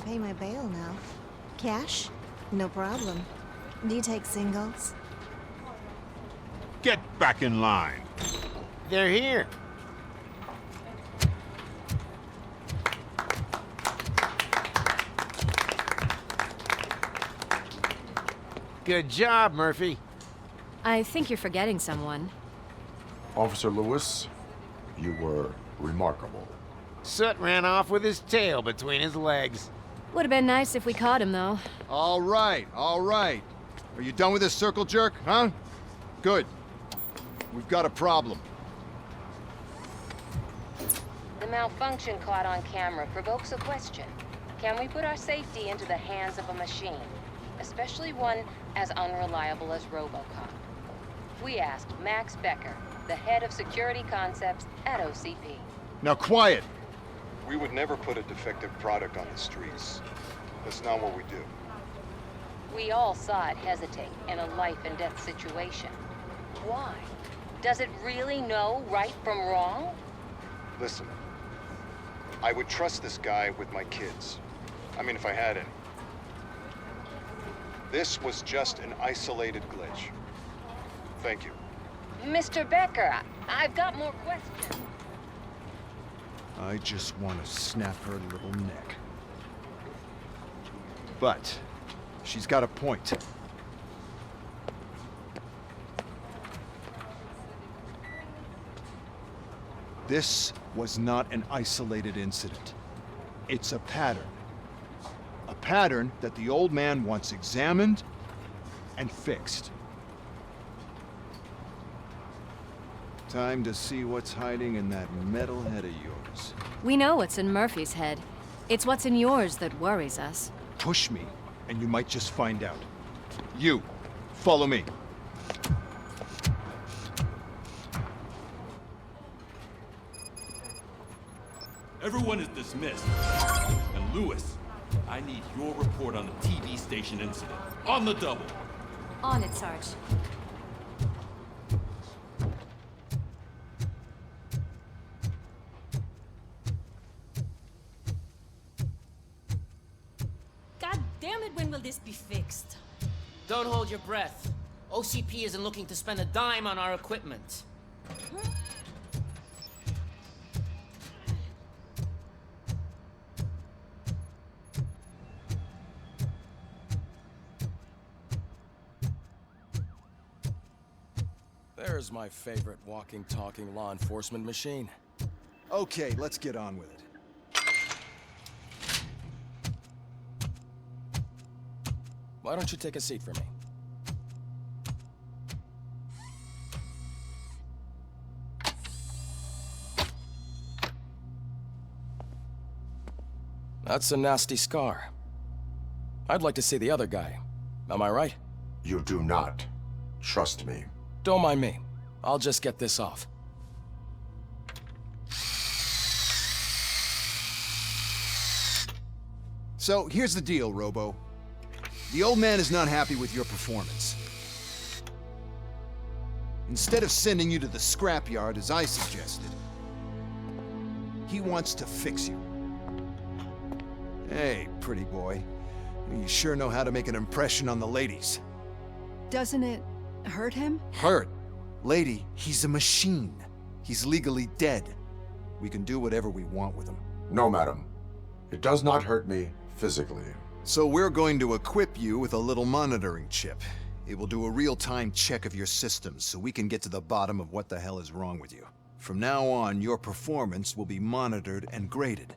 pay my bail now. Cash? No problem. Do you take singles? Get back in line. They're here. Good job, Murphy. I think you're forgetting someone. Officer Lewis, you were remarkable. Soot ran off with his tail between his legs. Would have been nice if we caught him, though. All right, all right. Are you done with this circle jerk, huh? Good. We've got a problem. The malfunction caught on camera provokes a question. Can we put our safety into the hands of a machine? Especially one as unreliable as Robocop. We asked Max Becker, the head of security concepts at OCP. Now quiet! We would never put a defective product on the streets. That's not what we do. We all saw it hesitate in a life and death situation. Why? Does it really know right from wrong? Listen, I would trust this guy with my kids. I mean, if I had any. This was just an isolated glitch. Thank you. Mr. Becker, I've got more questions. I just want to snap her little neck. But she's got a point. This was not an isolated incident. It's a pattern. A pattern that the old man wants examined and fixed. Time to see what's hiding in that metal head of yours. We know what's in Murphy's head. It's what's in yours that worries us. Push me, and you might just find out. You, follow me. Everyone is dismissed. And Lewis, I need your report on the TV station incident. On the double. On it, Sarge. God damn it, when will this be fixed? Don't hold your breath. OCP isn't looking to spend a dime on our equipment. There's my favorite walking, talking law enforcement machine. Okay, let's get on with it. Why don't you take a seat for me? That's a nasty scar. I'd like to see the other guy. Am I right? You do not. Trust me. Don't mind me. I'll just get this off. So, here's the deal, Robo. The old man is not happy with your performance. Instead of sending you to the scrapyard, as I suggested, he wants to fix you. Hey, pretty boy. You sure know how to make an impression on the ladies. Doesn't it hurt him? Hurt? Lady, he's a machine. He's legally dead. We can do whatever we want with him. No, madam. It does not hurt me physically. So we're going to equip you with a little monitoring chip. It will do a real-time check of your systems so we can get to the bottom of what the hell is wrong with you. From now on, your performance will be monitored and graded.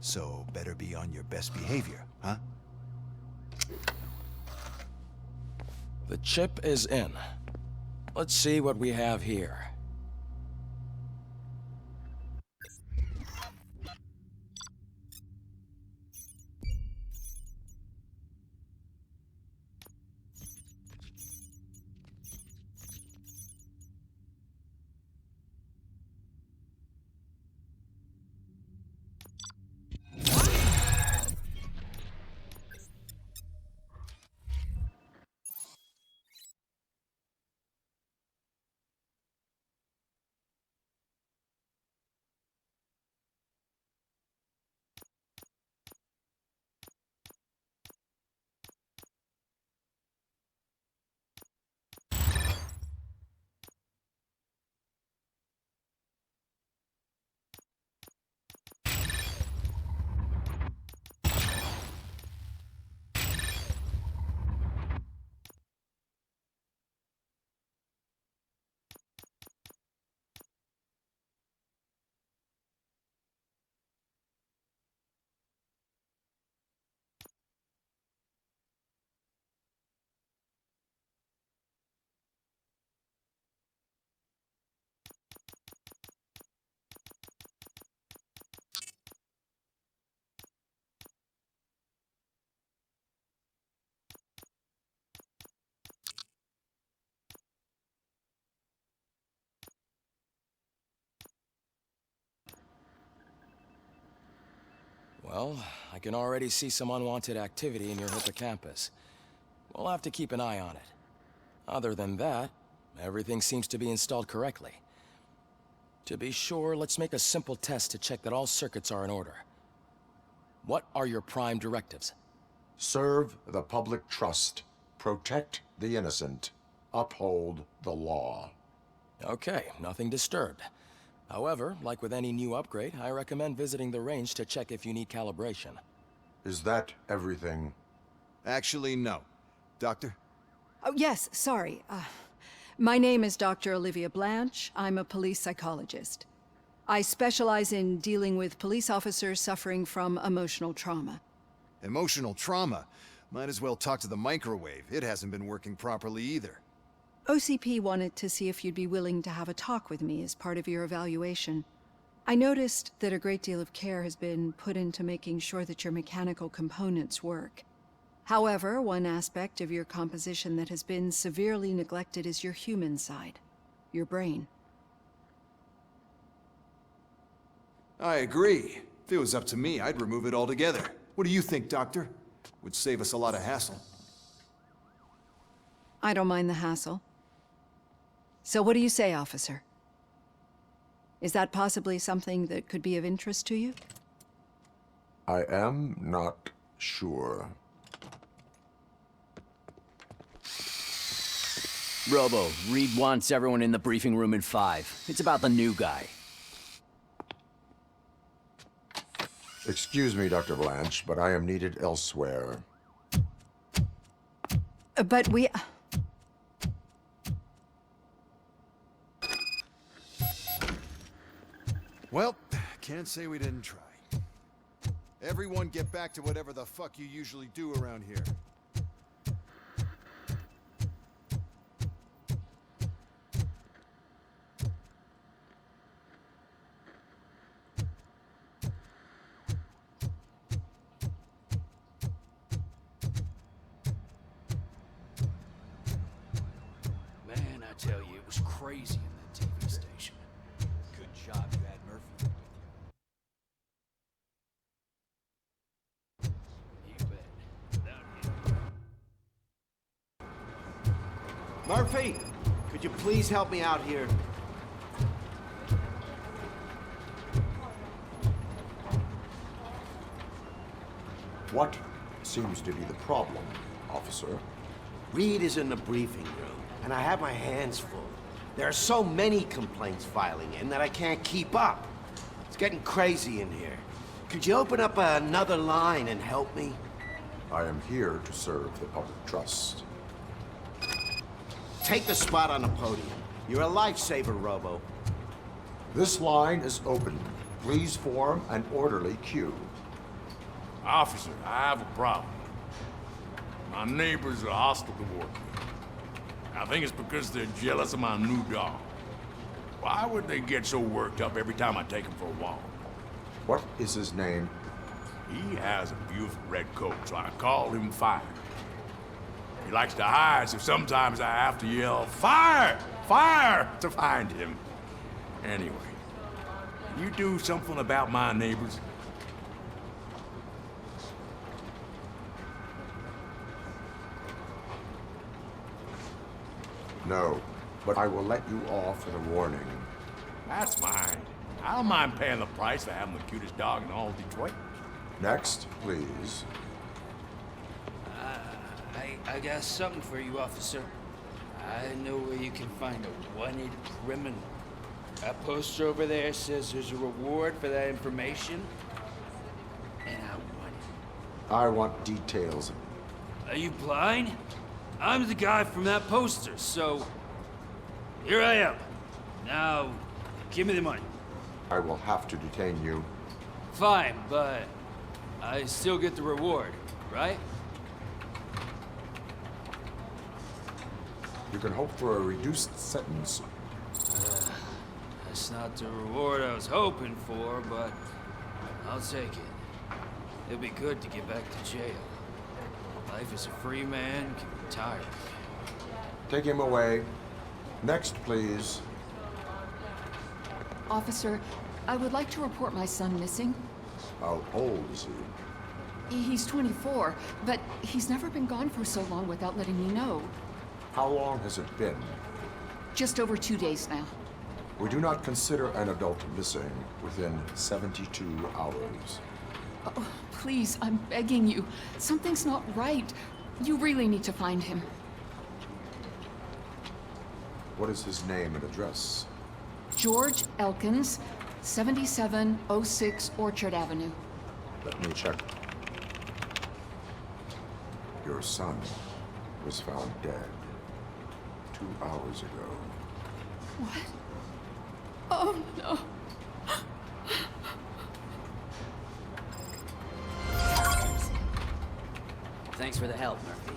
So better be on your best behavior, huh? The chip is in. Let's see what we have here. Well, I can already see some unwanted activity in your hippocampus. We'll have to keep an eye on it. Other than that, everything seems to be installed correctly. To be sure, let's make a simple test to check that all circuits are in order. What are your prime directives? Serve the public trust. Protect the innocent. Uphold the law. Okay, nothing disturbed. However, like with any new upgrade, I recommend visiting the range to check if you need calibration. Is that everything? Actually, no. Doctor? Oh, yes, sorry. My name is Dr. Olivia Blanche. I'm a police psychologist. I specialize in dealing with police officers suffering from emotional trauma. Emotional trauma? Might as well talk to the microwave. It hasn't been working properly either. OCP wanted to see if you'd be willing to have a talk with me as part of your evaluation. I noticed that a great deal of care has been put into making sure that your mechanical components work. However, one aspect of your composition that has been severely neglected is your human side, your brain. I agree. If it was up to me, I'd remove it altogether. What do you think, Doctor? Would save us a lot of hassle. I don't mind the hassle. So what do you say, officer? Is that possibly something that could be of interest to you? I am not sure. Robo, Reed wants everyone in the briefing room in 5. It's about the new guy. Excuse me, Dr. Blanche, but I am needed elsewhere. But we... Well, can't say we didn't try. Everyone get back to whatever the fuck you usually do around here. Man, I tell you, it was crazy in that TV station. Good job you had Murphy with you. You bet. Murphy, could you please help me out here? What seems to be the problem, officer? Reed is in the briefing room, and I have my hands full. There are so many complaints filing in that I can't keep up. It's getting crazy in here. Could you open up another line and help me? I am here to serve the public trust. Take the spot on the podium. You're a lifesaver, Robo. This line is open. Please form an orderly queue. Officer, I have a problem. My neighbors are hostile toward me. I think it's because they're jealous of my new dog. Why would they get so worked up every time I take him for a walk? What is his name? He has a beautiful red coat, so I call him Fire. He likes to hide, so sometimes I have to yell, "Fire! Fire!" to find him. Anyway, can you do something about my neighbors? No, but I will let you off with a warning. That's mine. I don't mind paying the price for having the cutest dog in all of Detroit. Next, please. I got something for you, officer. I know where you can find a wanted criminal. That poster over there says there's a reward for that information, and I want it. I want details. Are you blind? I'm the guy from that poster, so here I am. Now, give me the money. I will have to detain you. Fine, but I still get the reward, right? You can hope for a reduced sentence. That's not the reward I was hoping for, but I'll take it. It'd be good to get back to jail. Life as a free man can be tiring. Take him away. Next, please. Officer, I would like to report my son missing. How old is he? He's 24, but he's never been gone for so long without letting me know. How long has it been? Just over 2 days now. We do not consider an adult missing within 72 hours. Oh, please, I'm begging you. Something's not right. You really need to find him. What is his name and address? George Elkins, 7706 Orchard Avenue. Let me check. Your son was found dead 2 hours ago. What? Oh, no. Thanks for the help, Murphy.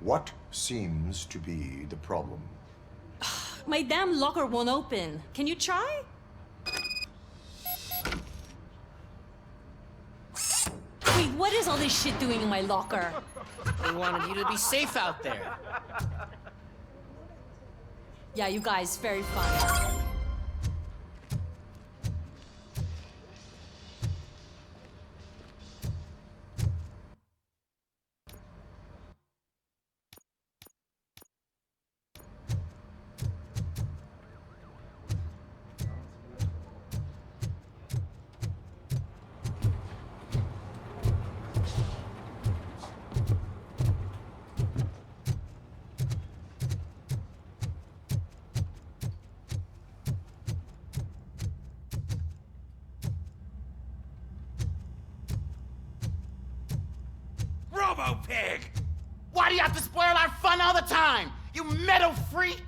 What seems to be the problem? My damn locker won't open. Can you try? Wait, what is all this shit doing in my locker? They wanted you to be safe out there. Yeah, you guys, very fun. Robo-Pig! Why do you have to spoil our fun all the time? You metal freak!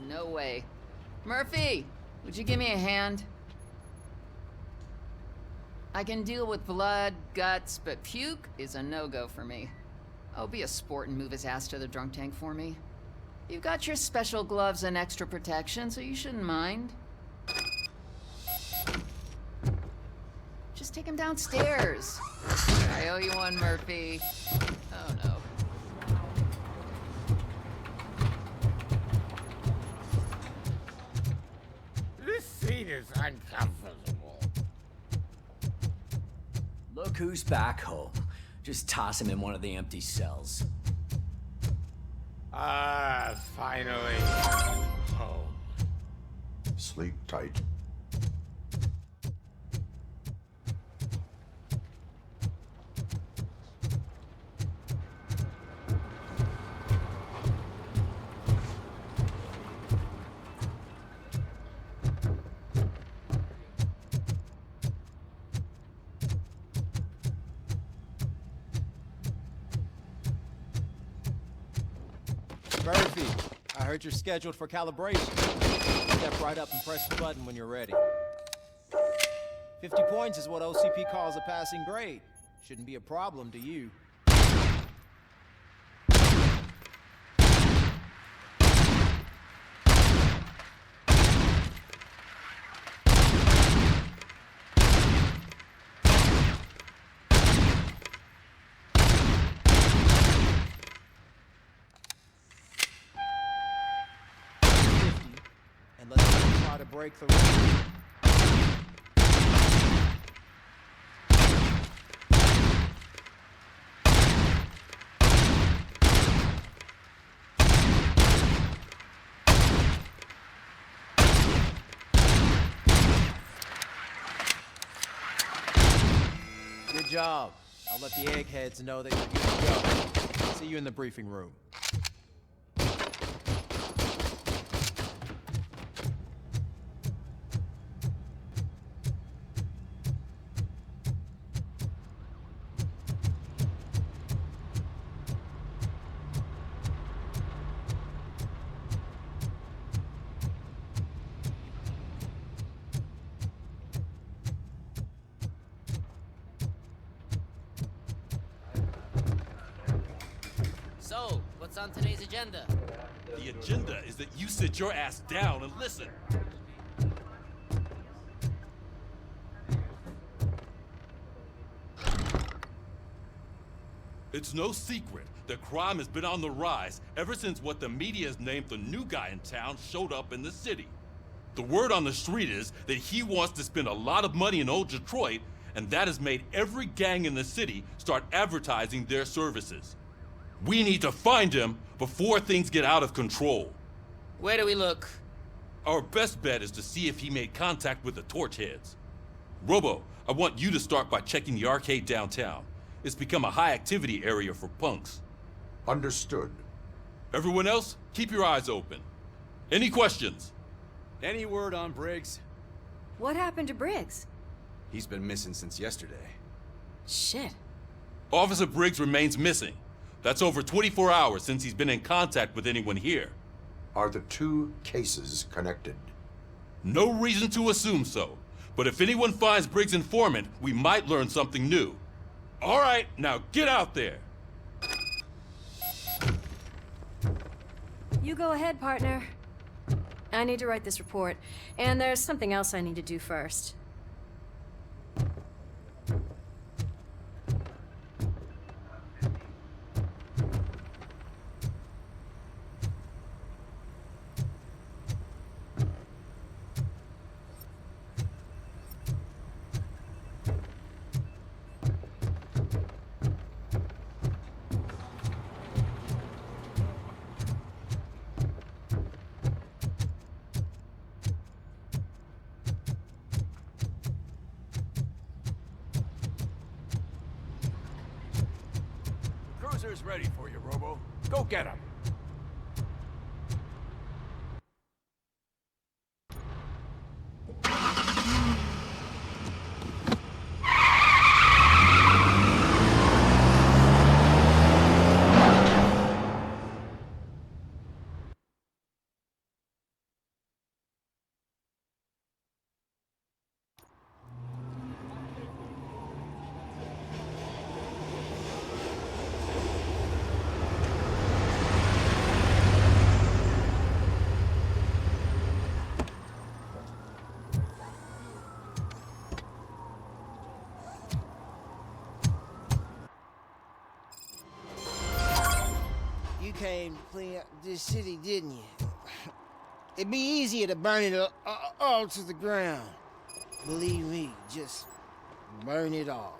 No way. Murphy, would you give me a hand? I can deal with blood, guts, but puke is a no-go for me. Oh, be a sport and move his ass to the drunk tank for me. You've got your special gloves and extra protection, so you shouldn't mind. Just take him downstairs. I owe you one, Murphy. Oh, no. This seat is uncomfortable. Look who's back home. Just toss him in one of the empty cells. Finally. Home. Sleep tight. Murphy, I heard you're scheduled for calibration. Step right up and press the button when you're ready. 50 points is what OCP calls a passing grade. Shouldn't be a problem to you. And let's try to break the rule. Good job. I'll let the eggheads know that you're good to go. See you in the briefing room. So, what's on today's agenda? The agenda is that you sit your ass down and listen. It's no secret that crime has been on the rise ever since what the media has named the new guy in town showed up in the city. The word on the street is that he wants to spend a lot of money in old Detroit, and that has made every gang in the city start advertising their services. We need to find him before things get out of control. Where do we look? Our best bet is to see if he made contact with the Torchheads. Robo, I want you to start by checking the arcade downtown. It's become a high-activity area for punks. Understood. Everyone else, keep your eyes open. Any questions? Any word on Briggs? What happened to Briggs? He's been missing since yesterday. Shit. Officer Briggs remains missing. That's over 24 hours since he's been in contact with anyone here. Are the two cases connected? No reason to assume so. But if anyone finds Briggs' informant, we might learn something new. All right, now get out there. You go ahead, partner. I need to write this report, and there's something else I need to do first. Cruiser's ready for you, Robo. Go get him. You came to clean up this city, didn't you? It'd be easier to burn it all to the ground. Believe me, just burn it all.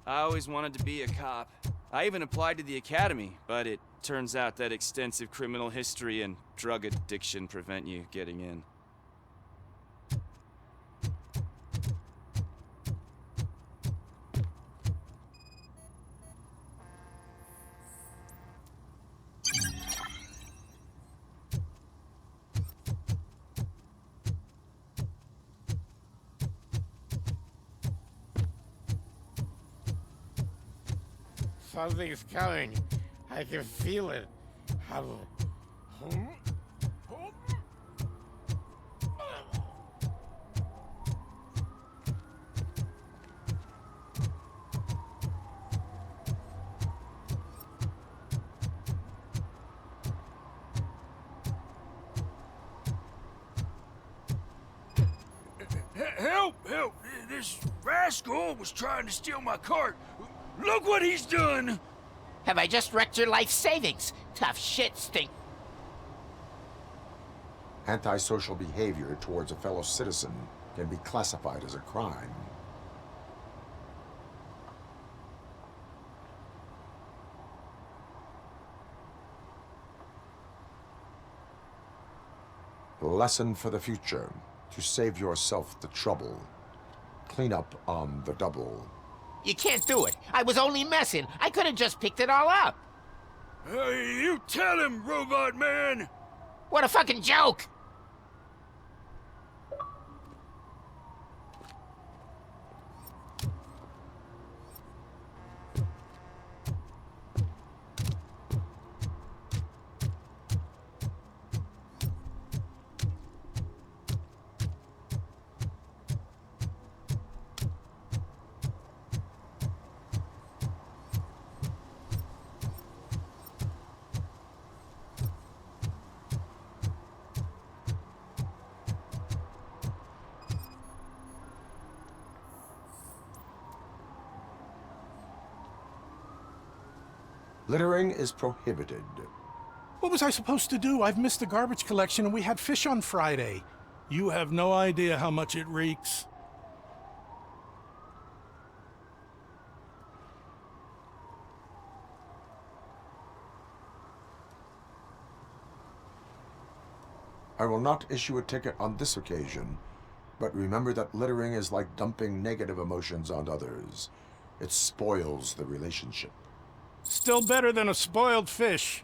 I always wanted to be a cop. I even applied to the academy, but it turns out that extensive criminal history and drug addiction prevent you getting in. Something's coming. I can feel it. Help! Help! This rascal was trying to steal my cart. Look what he's done! Have I just wrecked your life savings? Tough shit, Stink. Antisocial behavior towards a fellow citizen can be classified as a crime. Lesson for the future. To save yourself the trouble. Clean up on the double. You can't do it. I was only messing. I could have just picked it all up. You tell him, Robot Man! What a fucking joke! Littering is prohibited. What was I supposed to do? I've missed the garbage collection and we had fish on Friday. You have no idea how much it reeks. I will not issue a ticket on this occasion, but remember that littering is like dumping negative emotions on others. It spoils the relationship. Still better than a spoiled fish.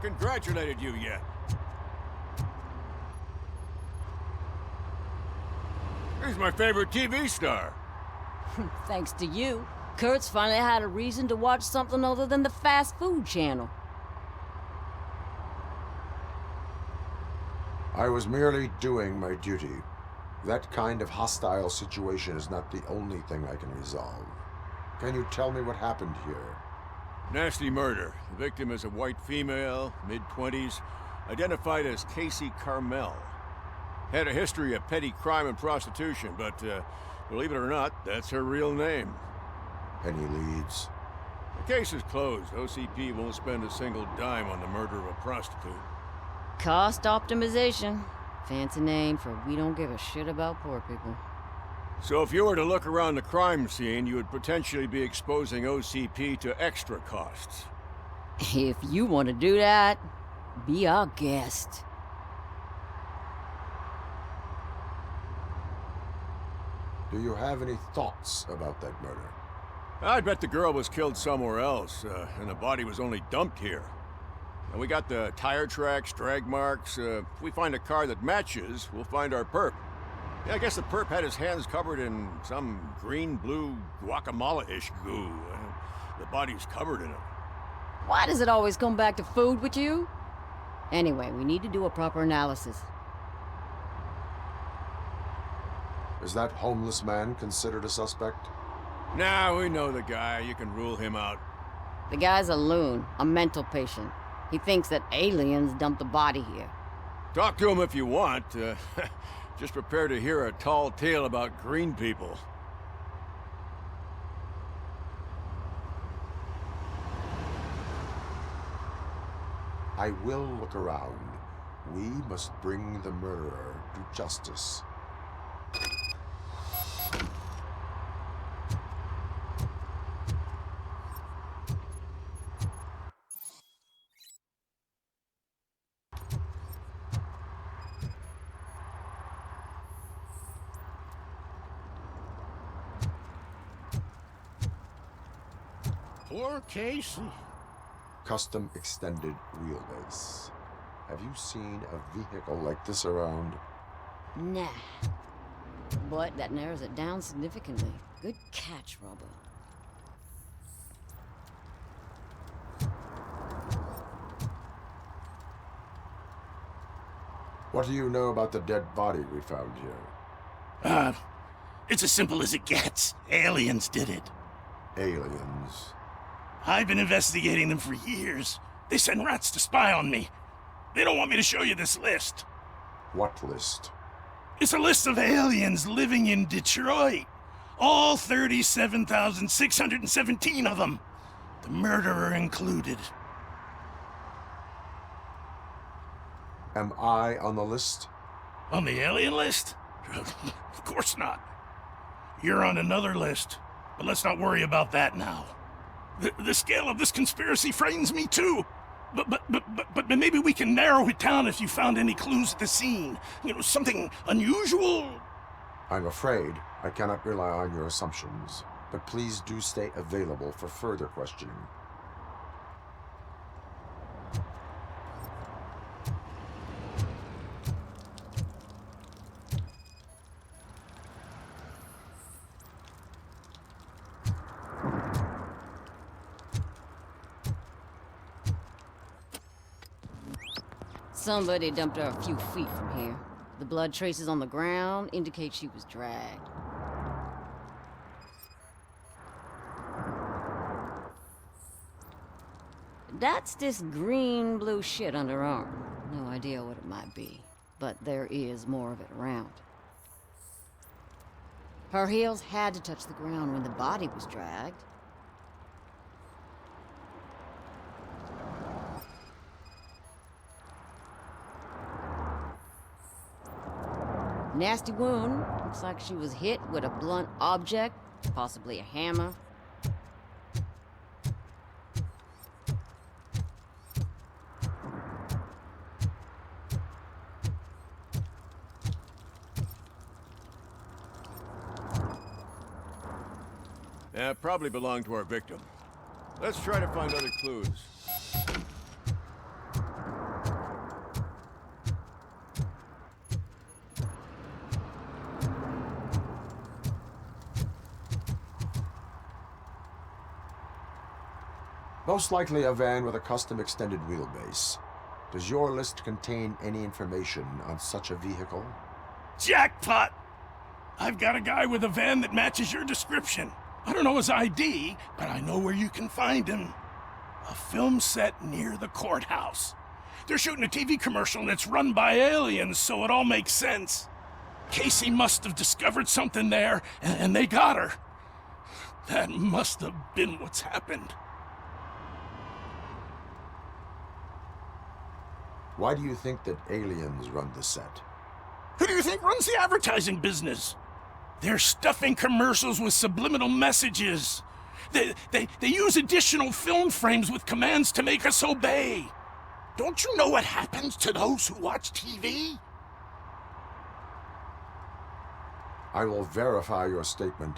Congratulated you yet. He's my favorite TV star. Thanks to you, Kurt's finally had a reason to watch something other than the fast food channel. I was merely doing my duty. That kind of hostile situation is not the only thing I can resolve. Can you tell me what happened here? Nasty murder. The victim is a white female, mid-20s, identified as Casey Carmel. Had a history of petty crime and prostitution, but believe it or not, that's her real name. Any leads? The case is closed. OCP won't spend a single dime on the murder of a prostitute. Cost optimization. Fancy name for we don't give a shit about poor people. So if you were to look around the crime scene, you would potentially be exposing OCP to extra costs. If you want to do that, be our guest. Do you have any thoughts about that murder? I bet the girl was killed somewhere else, and the body was only dumped here. And we got the tire tracks, drag marks. If we find a car that matches, we'll find our perp. Yeah, I guess the perp had his hands covered in some green-blue guacamole-ish goo. The body's covered in it. Why does it always come back to food with you? Anyway, we need to do a proper analysis. Is that homeless man considered a suspect? Nah, we know the guy. You can rule him out. The guy's a loon, a mental patient. He thinks that aliens dumped the body here. Talk to him if you want. Just prepare to hear a tall tale about green people. I will look around. We must bring the murderer to justice. Poor Casey. Custom extended wheelbase. Have you seen a vehicle like this around? Nah. but that narrows it down significantly. Good catch, Robo. What do you know about the dead body we found here? It's as simple as it gets. Aliens did it. Aliens? I've been investigating them for years. They send rats to spy on me. They don't want me to show you this list. What list? It's a list of aliens living in Detroit. All 37,617 of them. The murderer included. Am I on the list? On the alien list? Of course not. You're on another list, but let's not worry about that now. The scale of this conspiracy frightens me too. But maybe we can narrow it down if you found any clues at the scene. You know, something unusual. I'm afraid I cannot rely on your assumptions, but please do stay available for further questioning. Somebody dumped her a few feet from here. The blood traces on the ground indicate she was dragged. That's this green-blue shit under her arm. No idea what it might be, but there is more of it around. Her heels had to touch the ground when the body was dragged. Nasty wound. Looks like she was hit with a blunt object, possibly a hammer. Yeah, probably belonged to our victim. Let's try to find other clues. Most likely a van with a custom extended wheelbase. Does your list contain any information on such a vehicle? Jackpot! I've got a guy with a van that matches your description. I don't know his ID, but I know where you can find him. A film set near the courthouse. They're shooting a TV commercial and it's run by aliens, so it all makes sense. Casey must have discovered something there, and they got her. That must have been what's happened. Why do you think that aliens run the set? Who do you think runs the advertising business? They're stuffing commercials with subliminal messages. They use additional film frames with commands to make us obey. Don't you know what happens to those who watch TV? I will verify your statement.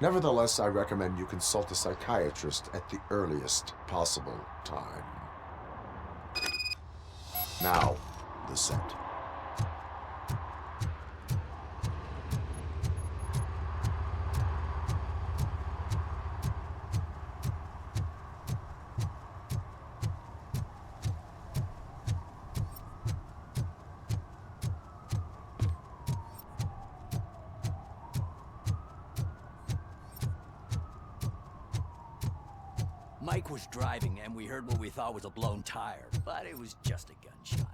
Nevertheless, I recommend you consult a psychiatrist at the earliest possible time. Now, the set. Mike was driving and we heard what we thought was a blown tire, but it was just a gunshot.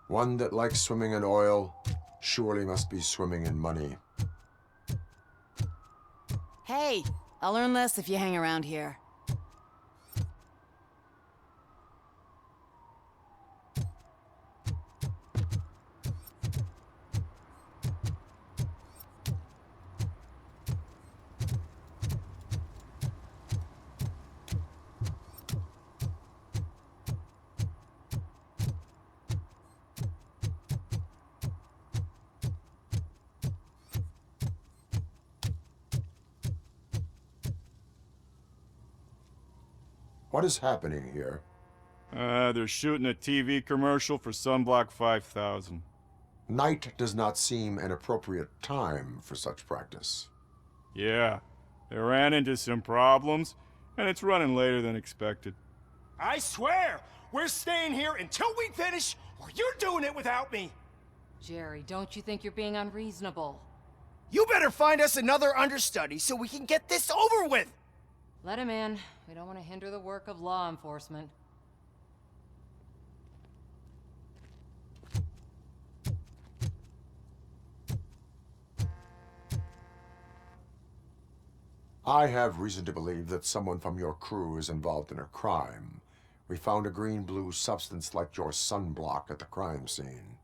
One that likes swimming in oil surely must be swimming in money. Hey, I'll earn less if you hang around here. What is happening here? They're shooting a TV commercial for Sunblock 5000. Night does not seem an appropriate time for such practice. Yeah, they ran into some problems, and it's running later than expected. I swear, we're staying here until we finish, or you're doing it without me. Jerry, don't you think you're being unreasonable? You better find us another understudy so we can get this over with. Let him in. We don't want to hinder the work of law enforcement. I have reason to believe that someone from your crew is involved in a crime. We found a green-blue substance like your sunblock at the crime scene.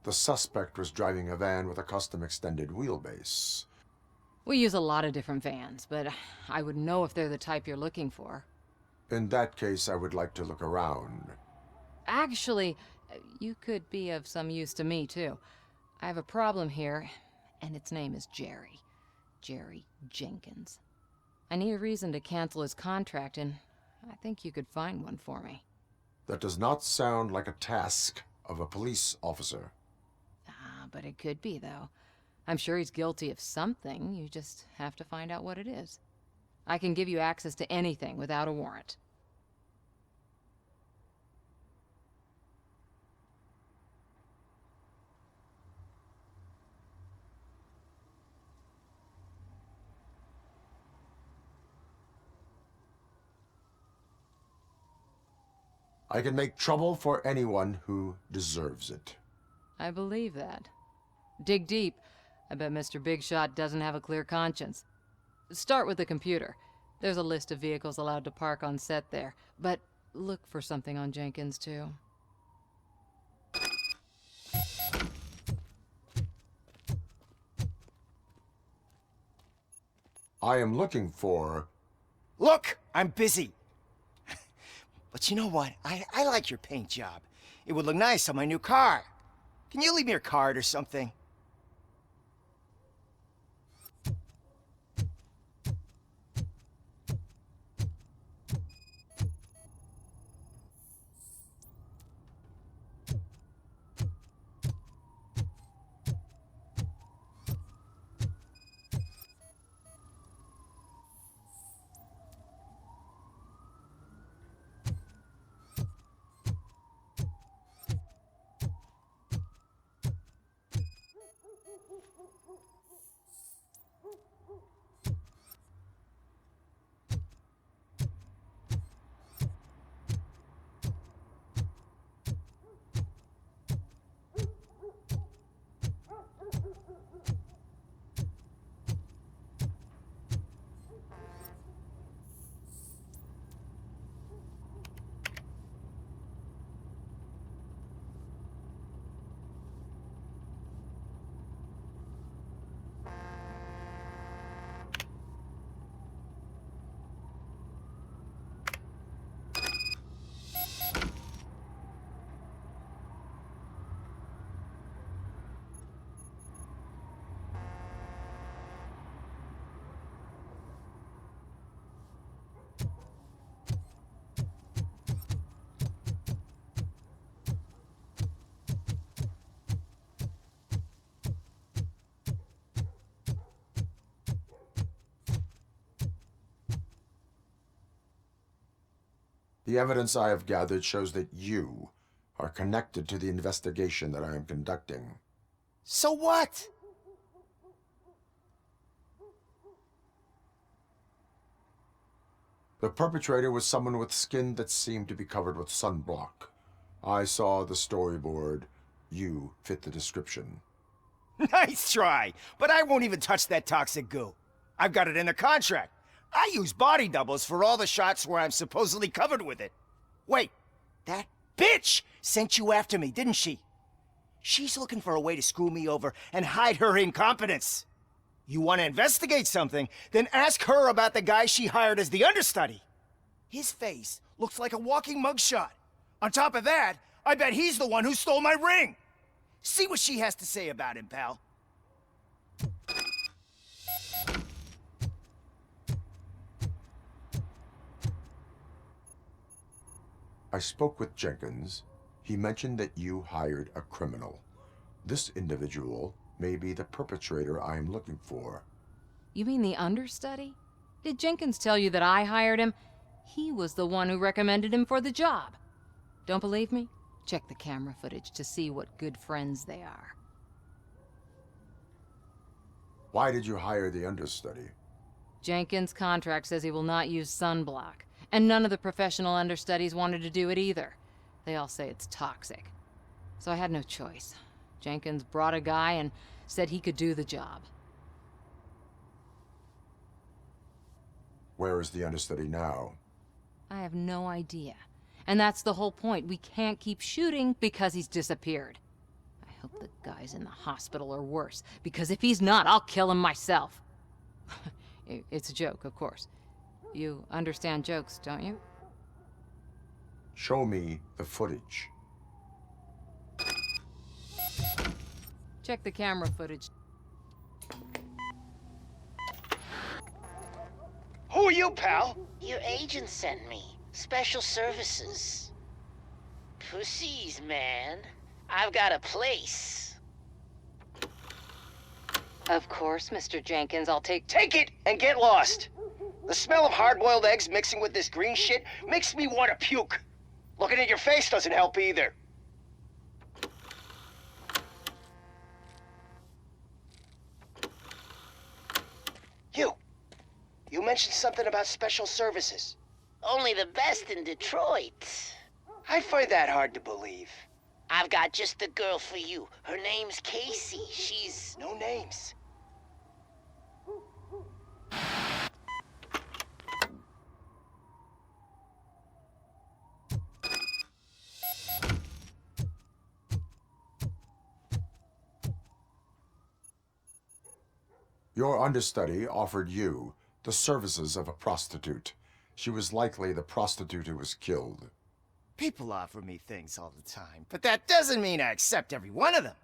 The suspect was driving a van with a custom extended wheelbase. We use a lot of different vans, but I wouldn't know if they're the type you're looking for. In that case, I would like to look around. Actually, you could be of some use to me, too. I have a problem here, and its name is Jerry. Jerry Jenkins. I need a reason to cancel his contract, and I think you could find one for me. That does not sound like a task of a police officer. But it could be, though. I'm sure he's guilty of something. You just have to find out what it is. I can give you access to anything without a warrant. I can make trouble for anyone who deserves it. I believe that. Dig deep. I bet Mr. Big Shot doesn't have a clear conscience. Start with the computer. There's a list of vehicles allowed to park on set there. But look for something on Jenkins, too. I am looking for... Look, I'm busy. But you know what? I like your paint job. It would look nice on my new car. Can you leave me your card or something? The evidence I have gathered shows that you are connected to the investigation that I am conducting. So what? The perpetrator was someone with skin that seemed to be covered with sunblock. I saw the storyboard. You fit the description. Nice try, but I won't even touch that toxic goo. I've got it in the contract. I use body doubles for all the shots where I'm supposedly covered with it. Wait, that bitch sent you after me, didn't she? She's looking for a way to screw me over and hide her incompetence. You want to investigate something, then ask her about the guy she hired as the understudy. His face looks like a walking mugshot. On top of that, I bet he's the one who stole my ring. See what she has to say about him, pal. I spoke with Jenkins. He mentioned that you hired a criminal. This individual may be the perpetrator I am looking for. You mean the understudy? Did Jenkins tell you that I hired him? He was the one who recommended him for the job. Don't believe me? Check the camera footage to see what good friends they are. Why did you hire the understudy? Jenkins' contract says he will not use sunblock, and none of the professional understudies wanted to do it either. They all say it's toxic. So I had no choice. Jenkins brought a guy and said he could do the job. Where is the understudy now? I have no idea. And that's the whole point. We can't keep shooting because he's disappeared. I hope the guy's in the hospital or worse, because if he's not, I'll kill him myself. It's a joke, of course. You understand jokes, don't you? Show me the footage. Check the camera footage. Who are you, pal? Your agent sent me. Special services. Pussies, man. I've got a place. Of course, Mr. Jenkins, I'll take... Take it and get lost. The smell of hard-boiled eggs mixing with this green shit makes me want to puke. Looking at your face doesn't help either. You mentioned something about special services. Only the best in Detroit. I find that hard to believe. I've got just the girl for you. Her name's Casey. She's... No names. Your understudy offered you the services of a prostitute. She was likely the prostitute who was killed. People offer me things all the time, but that doesn't mean I accept every one of them.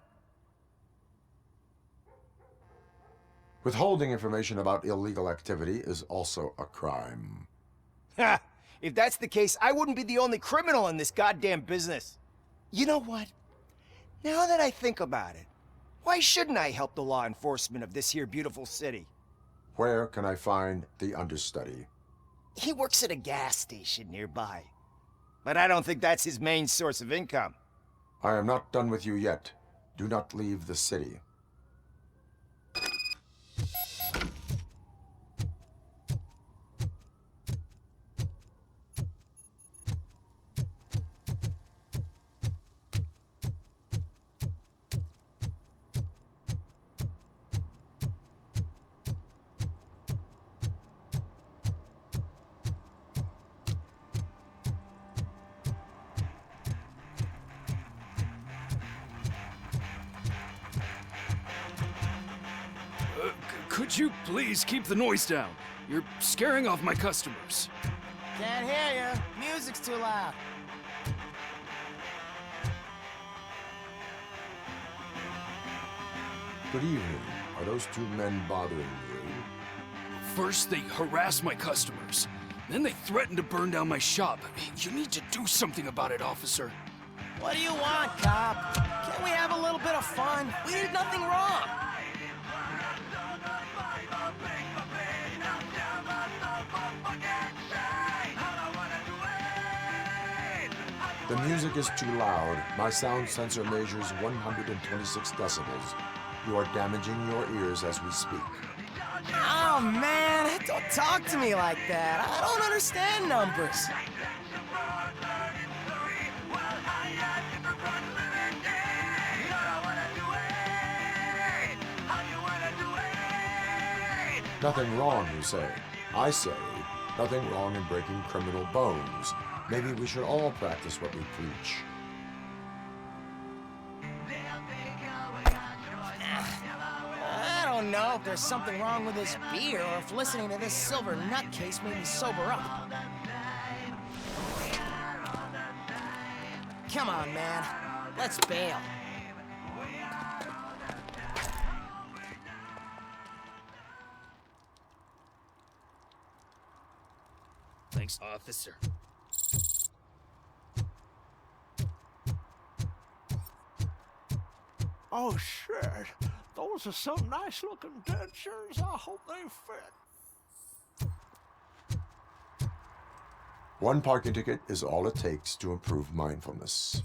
Withholding information about illegal activity is also a crime. Ha! If that's the case, I wouldn't be the only criminal in this goddamn business. You know what? Now that I think about it, why shouldn't I help the law enforcement of this here beautiful city? Where can I find the understudy? He works at a gas station nearby. But I don't think that's his main source of income. I am not done with you yet. Do not leave the city. Could you please keep the noise down? You're scaring off my customers. Can't hear you. Music's too loud. Good evening. Are those two men bothering you? First, they harass my customers. Then they threaten to burn down my shop. You need to do something about it, officer. What do you want, cop? Can't we have a little bit of fun? We did nothing wrong. The music is too loud. My sound sensor measures 126 decibels. You are damaging your ears as we speak. Oh, man, don't talk to me like that. I don't understand numbers. Nothing wrong, you say. I say, nothing wrong in breaking criminal bones. Maybe we should all practice what we preach. I don't know if there's something wrong with this beer or if listening to this silver nutcase made me sober up. Come on, man. Let's bail. Thanks, officer. Oh, shit. Those are some nice-looking dentures. I hope they fit. One parking ticket is all it takes to improve mindfulness.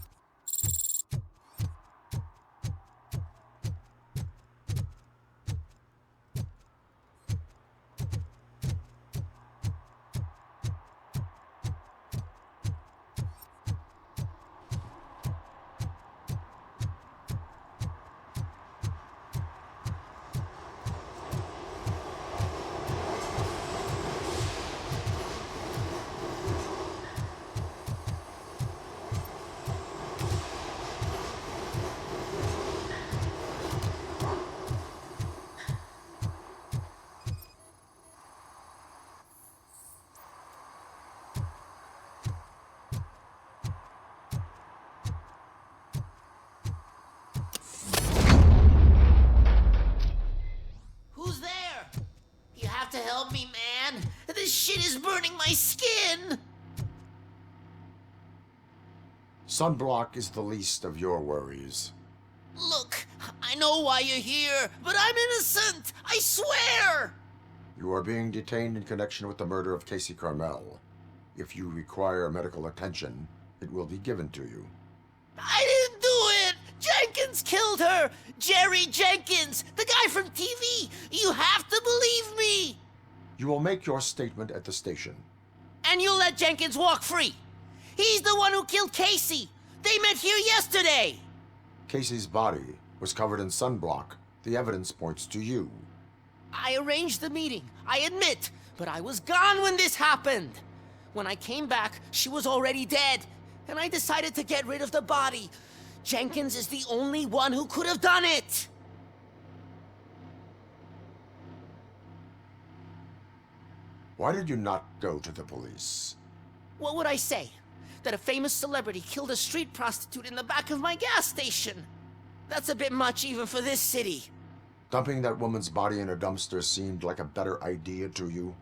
Who's there? You have to help me, man. This shit is burning my skin. Sunblock is the least of your worries. Look, I know why you're here, but I'm innocent. I swear. You are being detained in connection with the murder of Casey Carmel. If you require medical attention, it will be given to you. I didn't do it. Jenkins killed her. Jerry Jenkins, the guy from TV. You have to believe me. You will make your statement at the station. And you'll let Jenkins walk free. He's the one who killed Casey. They met here yesterday. Casey's body was covered in sunblock. The evidence points to you. I arranged the meeting, I admit, but I was gone when this happened. When I came back, she was already dead, and I decided to get rid of the body. Jenkins is the only one who could have done it. Why did you not go to the police? What would I say? That a famous celebrity killed a street prostitute in the back of my gas station? That's a bit much even for this city. Dumping that woman's body in a dumpster seemed like a better idea to you?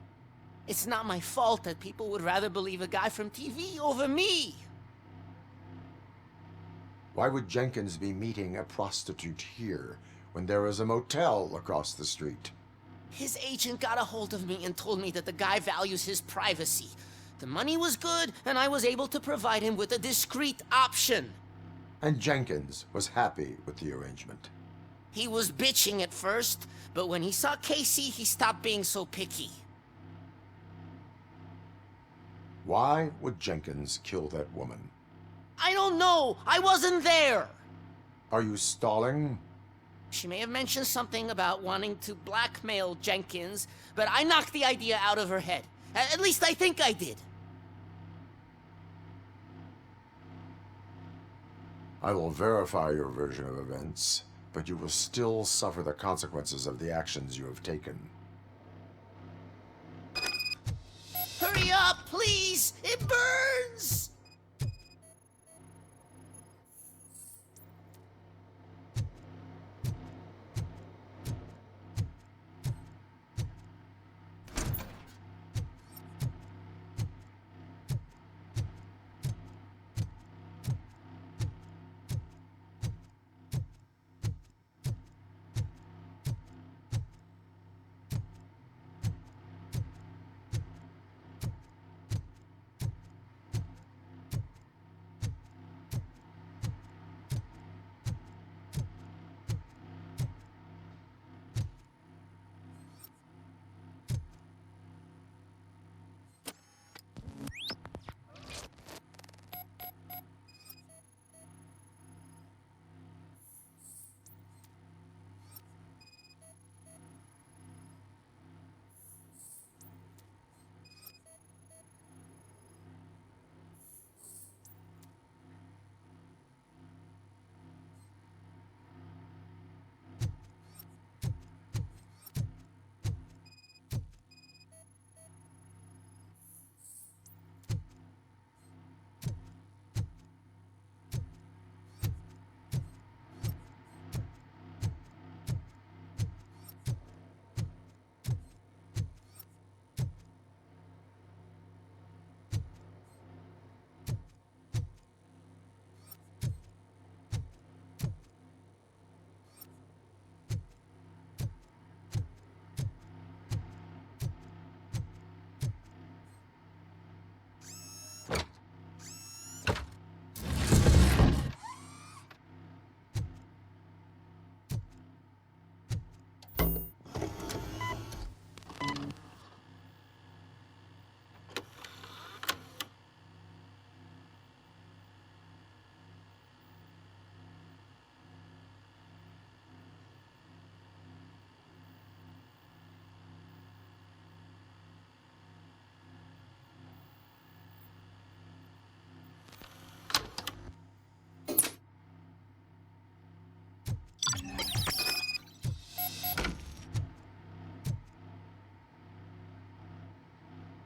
It's not my fault that people would rather believe a guy from TV over me. Why would Jenkins be meeting a prostitute here when there is a motel across the street? His agent got a hold of me and told me that the guy values his privacy. The money was good, and I was able to provide him with a discreet option. And Jenkins was happy with the arrangement. He was bitching at first, but when he saw Casey, he stopped being so picky. Why would Jenkins kill that woman? I don't know. I wasn't there. Are you stalling? She may have mentioned something about wanting to blackmail Jenkins, but I knocked the idea out of her head. At least I think I did. I will verify your version of events, but you will still suffer the consequences of the actions you have taken. Hurry up, please! It burns!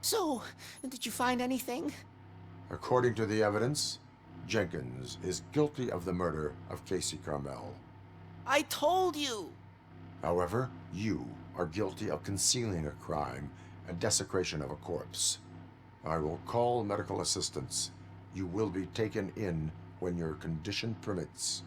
So, did you find anything? According to the evidence, Jenkins is guilty of the murder of Casey Carmel. I told you! However, you are guilty of concealing a crime and desecration of a corpse. I will call medical assistance. You will be taken in when your condition permits.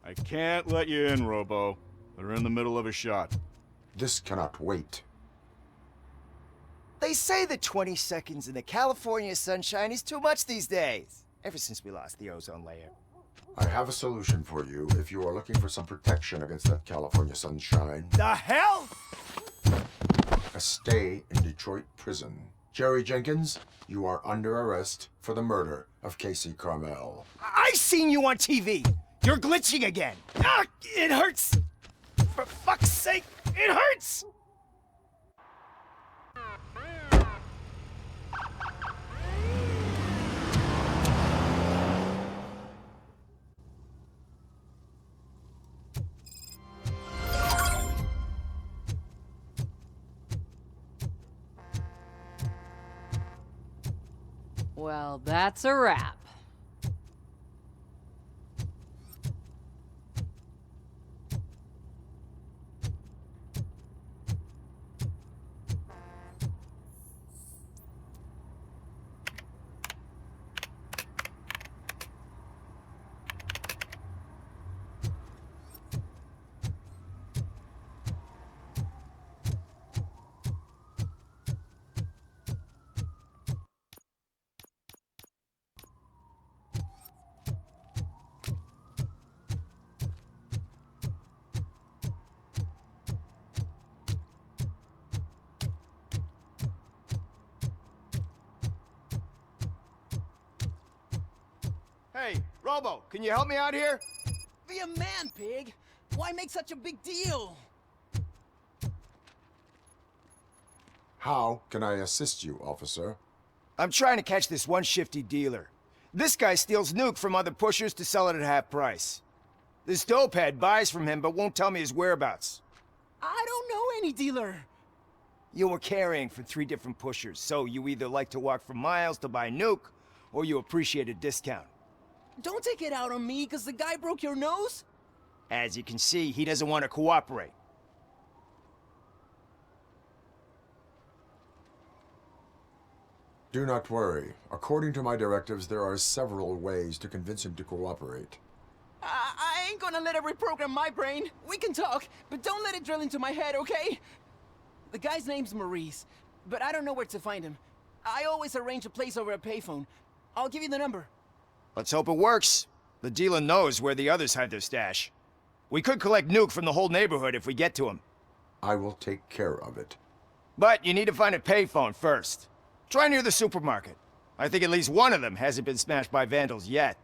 I can't let you in, Robo. They're in the middle of a shot. This cannot wait. They say that 20 seconds in the California sunshine is too much these days. Ever since we lost the ozone layer. I have a solution for you if you are looking for some protection against that California sunshine. The hell? A stay in Detroit prison. Jerry Jenkins, you are under arrest for the murder of Casey Carmel. I seen you on TV. You're glitching again. Ah, it hurts. For fuck's sake, it hurts. Well, that's a wrap. Hey, Robo, can you help me out here? Be a man, pig! Why make such a big deal? How can I assist you, officer? I'm trying to catch this one shifty dealer. This guy steals nuke from other pushers to sell it at half price. This dopehead buys from him but won't tell me his whereabouts. I don't know any dealer. You were carrying for 3 different pushers, so you either like to walk for miles to buy nuke, or you appreciate a discount. Don't take it out on me, because the guy broke your nose? As you can see, he doesn't want to cooperate. Do not worry. According to my directives, there are several ways to convince him to cooperate. I ain't gonna let it reprogram my brain. We can talk, but don't let it drill into my head, okay? The guy's name's Maurice, but I don't know where to find him. I always arrange a place over a payphone. I'll give you the number. Let's hope it works. The dealer knows where the others hide their stash. We could collect nuke from the whole neighborhood if we get to him. I will take care of it. But you need to find a payphone first. Try near the supermarket. I think at least one of them hasn't been smashed by vandals yet.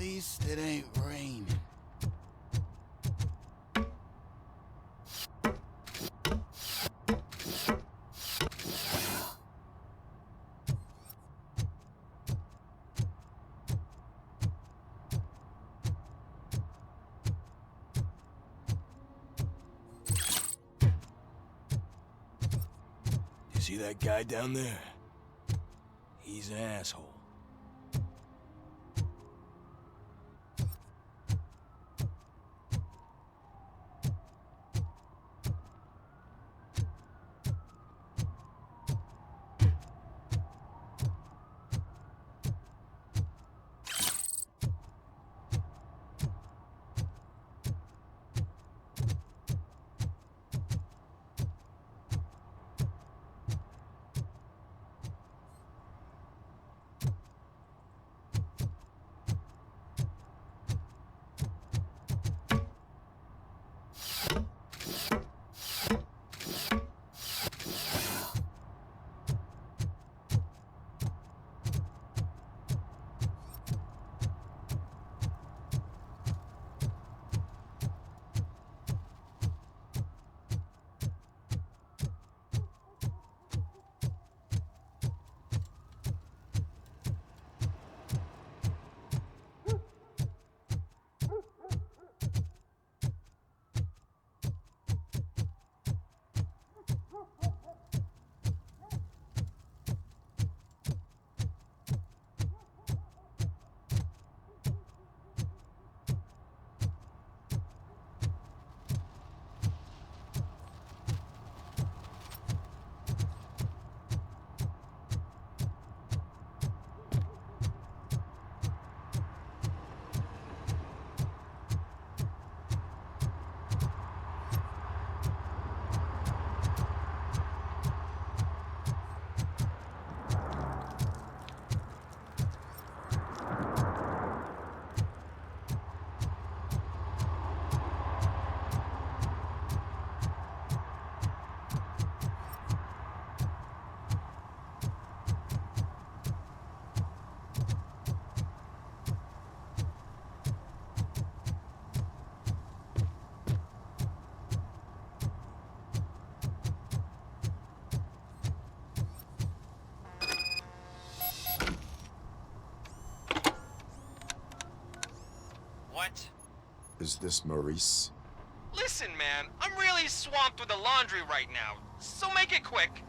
least it ain't rain. You see that guy down there? He's an asshole. What? Is this Maurice? Listen, man, I'm really swamped with the laundry right now, so make it quick.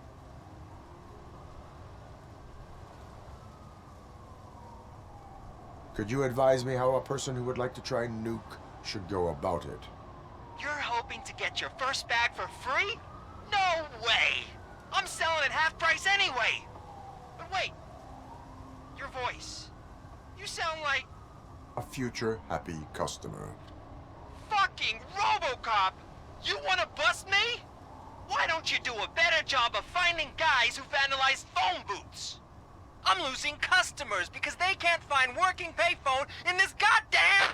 Could you advise me how a person who would like to try nuke should go about it? You're hoping to get your first bag for free? No way! I'm selling at half price anyway! But wait, your voice. You sound like A future happy customer. fucking Robocop! You wanna bust me? Why don't you do a better job of finding guys who vandalize phone booths? I'm losing customers because they can't find working payphone in this goddamn...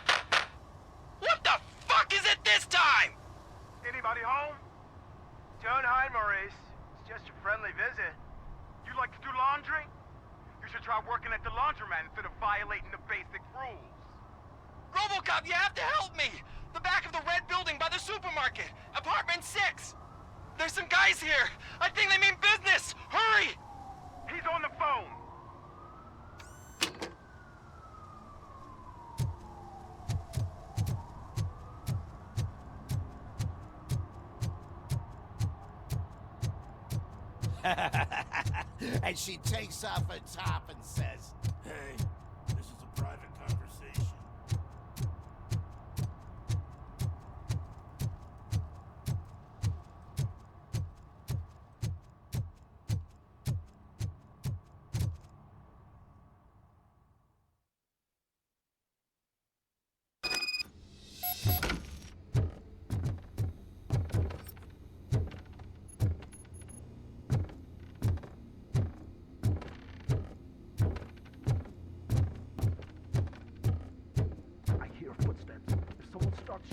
What the fuck is it this time? Anybody home? Don't hide, Maurice. It's just a friendly visit. You like to do laundry? You should try working at the laundromat instead of violating the basic rules. Robocop, you have to help me! The back of the red building by the supermarket. Apartment 6. There's some guys here. I think they mean business. Hurry! He's on the phone. And she takes off her top and says, "Hey, this is a private conversation."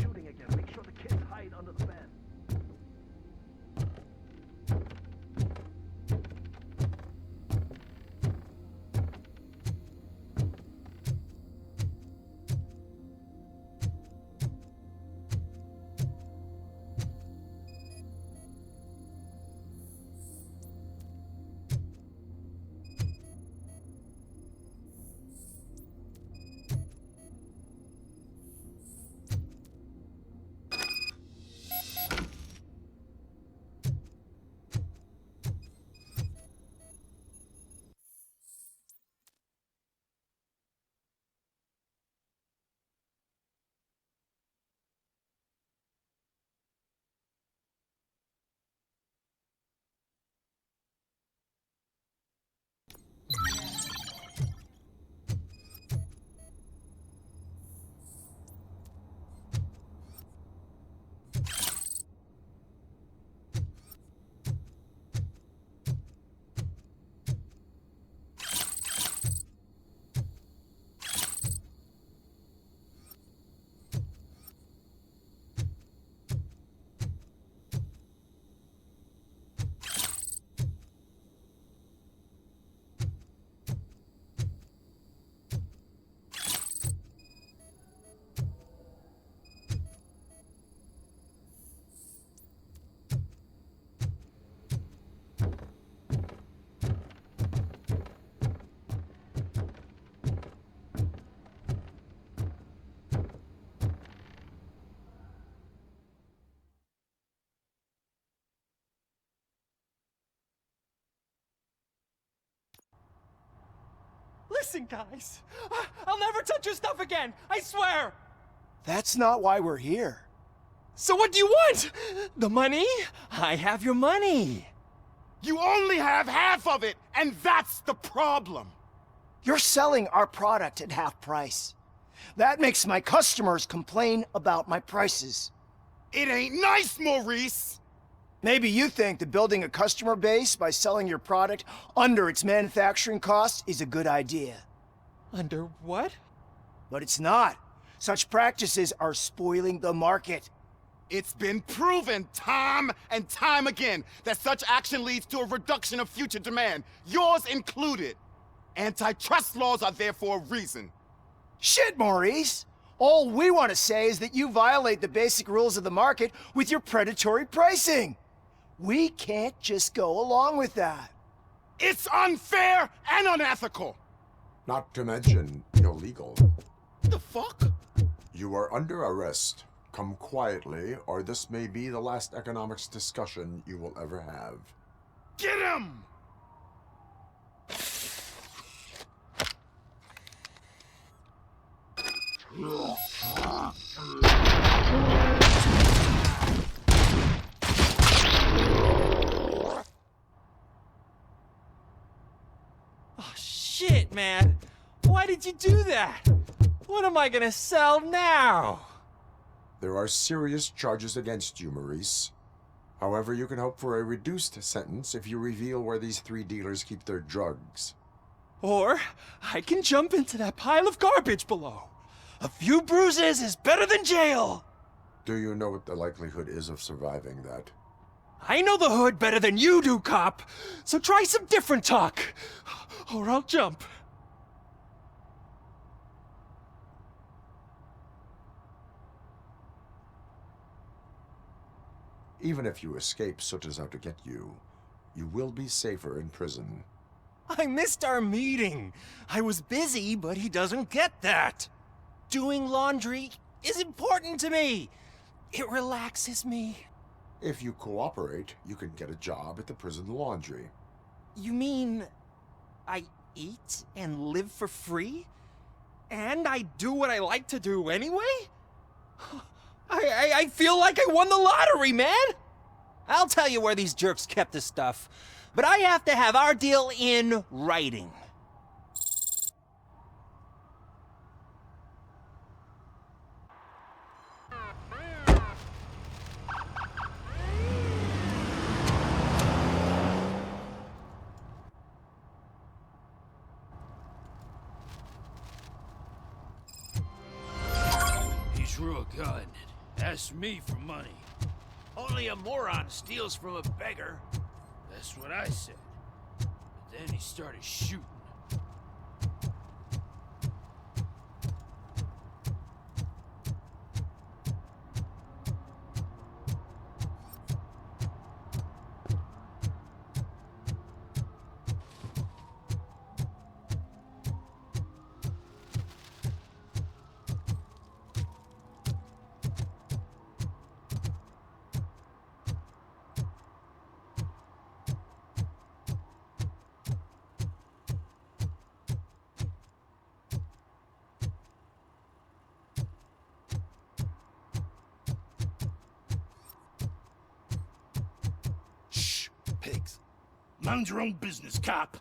Shooting again. Make sure the kids hide under the bed. Listen, guys. I'll never touch your stuff again. I swear. That's not why we're here. So what do you want? The money? I have your money. You only have half of it, and that's the problem. You're selling our product at half price. That makes my customers complain about my prices. It ain't nice, Maurice! Maybe you think that building a customer base by selling your product under its manufacturing cost is a good idea. Under what? But it's not. Such practices are spoiling the market. It's been proven time and time again that such action leads to a reduction of future demand, yours included. Antitrust laws are there for a reason. Shit, Maurice! All we want to say is that you violate the basic rules of the market with your predatory pricing. We can't just go along with that. It's unfair and unethical! Not to mention illegal. The fuck? You are under arrest. Come quietly, or this may be the last economics discussion you will ever have. Get him! Oh, shit, man. Why did you do that? What am I gonna sell now? There are serious charges against you, Maurice. However, you can hope for a reduced sentence if you reveal where these 3 dealers keep their drugs. Or I can jump into that pile of garbage below. A few bruises is better than jail. Do you know what the likelihood is of surviving that? I know the hood better than you do, cop. So try some different talk, or I'll jump. Even if you escape Soot is out to get you, you will be safer in prison. I missed our meeting. I was busy, but he doesn't get that. Doing laundry is important to me. It relaxes me. If you cooperate, you can get a job at the prison laundry. You mean I eat and live for free? And I do what I like to do anyway? I feel like I won the lottery, man! I'll tell you where these jerks kept the stuff, but I have to have our deal in writing. He's real good. Asked me for money. Only a moron steals from a beggar. That's what I said. But then he started shooting. Pigs. Mind your own business, cop.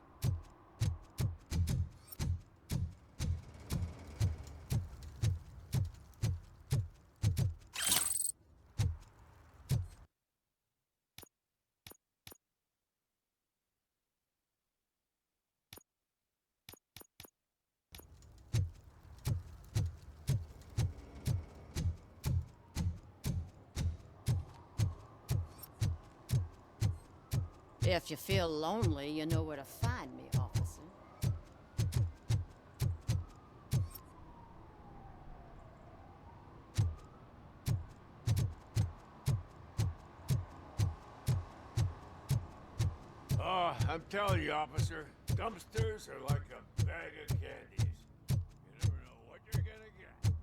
If you feel lonely, you know where to find me, officer. Oh, I'm telling you, officer, dumpsters are like a bag of candies. You never know what you're gonna get.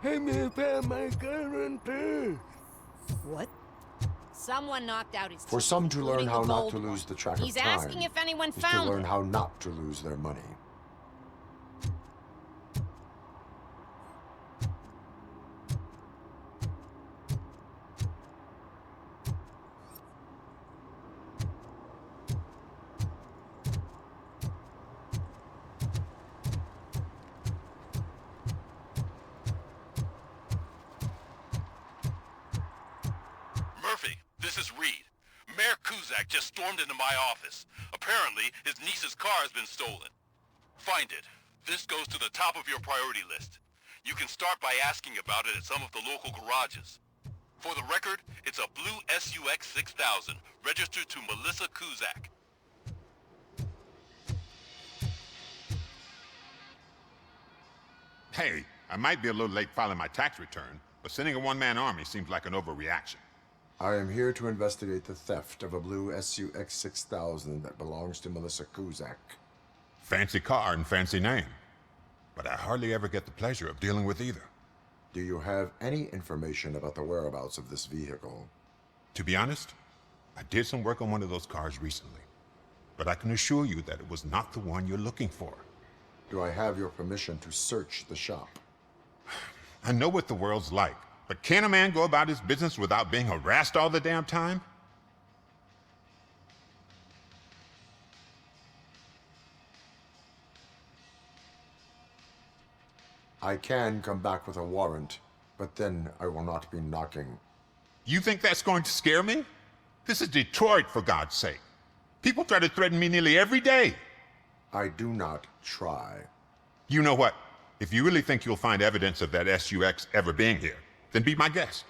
Hey, man, found my gun on purse. What? Someone knocked out his For teeth, some to learn including how the not gold to lose one. the track He's of time asking if anyone is to found learn it. how not to lose their money. Murphy, this is Reed. Mayor Kuzak just stormed into my office. Apparently, his niece's car has been stolen. Find it. This goes to the top of your priority list. You can start by asking about it at some of the local garages. For the record, it's a blue SUX 6000, registered to Melissa Kuzak. Hey, I might be a little late filing my tax return, but sending a one-man army seems like an overreaction. I am here to investigate the theft of a blue SUX 6000 that belongs to Melissa Kuzak. Fancy car and fancy name. But I hardly ever get the pleasure of dealing with either. Do you have any information about the whereabouts of this vehicle? To be honest, I did some work on one of those cars recently. But I can assure you that it was not the one you're looking for. Do I have your permission to search the shop? I know what the world's like, but can a man go about his business without being harassed all the damn time? I can come back with a warrant, but then I will not be knocking. You think that's going to scare me? This is Detroit, for God's sake. People try to threaten me nearly every day. I do not try. You know what? If you really think you'll find evidence of that SUX ever being here, then be my guest.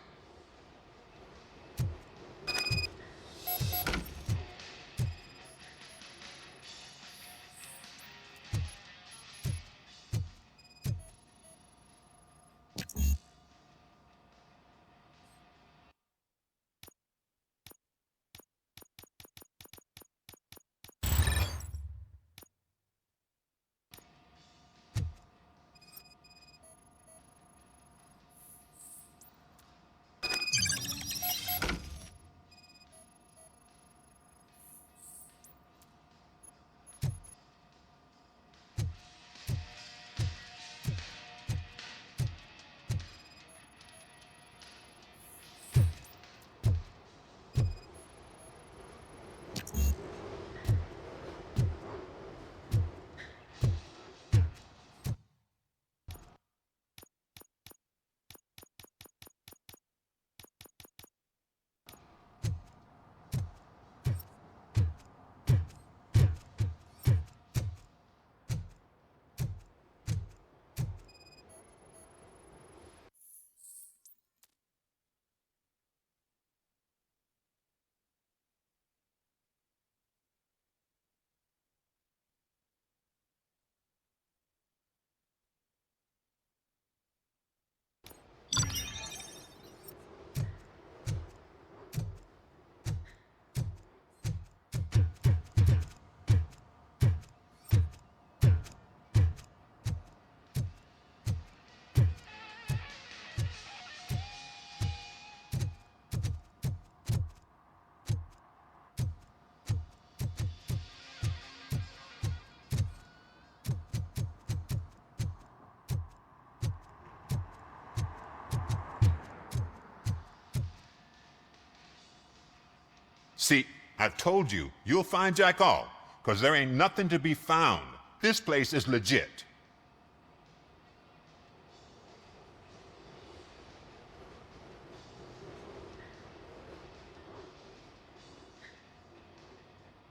See, I've told you, you'll find Jack all, because there ain't nothing to be found. This place is legit.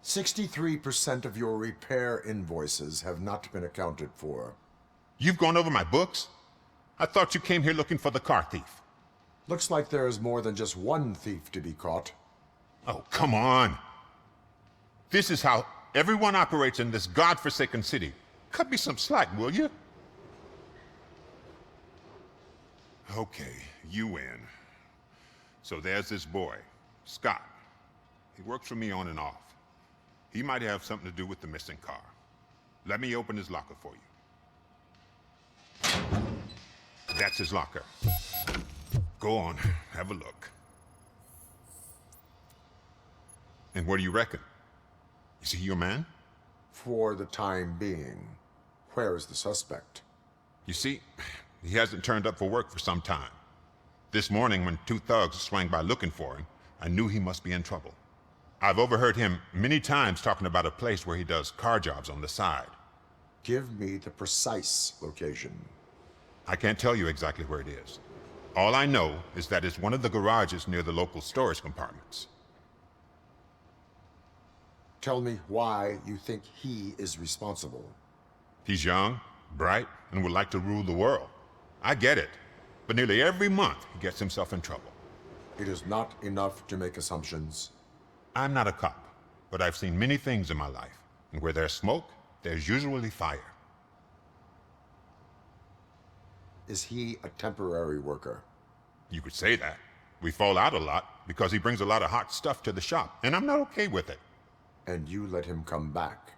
"63% of your repair invoices have not been accounted for." You've gone over my books? I thought you came here looking for the car thief. Looks like there is more than just one thief to be caught. Oh, come on. This is how everyone operates in this godforsaken city. Cut me some slack, will you? Okay, you win. So there's this boy, Scott. He works for me on and off. He might have something to do with the missing car. Let me open his locker for you. That's his locker. Go on, have a look. And what do you reckon? Is he your man? For the time being. Where is the suspect? You see, he hasn't turned up for work for some time. This morning, when 2 thugs swang by looking for him, I knew he must be in trouble. I've overheard him many times talking about a place where he does car jobs on the side. Give me the precise location. I can't tell you exactly where it is. All I know is that it's one of the garages near the local storage compartments. Tell me why you think he is responsible. He's young, bright, and would like to rule the world. I get it, but nearly every month he gets himself in trouble. It is not enough to make assumptions. I'm not a cop, but I've seen many things in my life, and where there's smoke, there's usually fire. Is he a temporary worker? You could say that. We fall out a lot because he brings a lot of hot stuff to the shop, and I'm not okay with it. And you let him come back?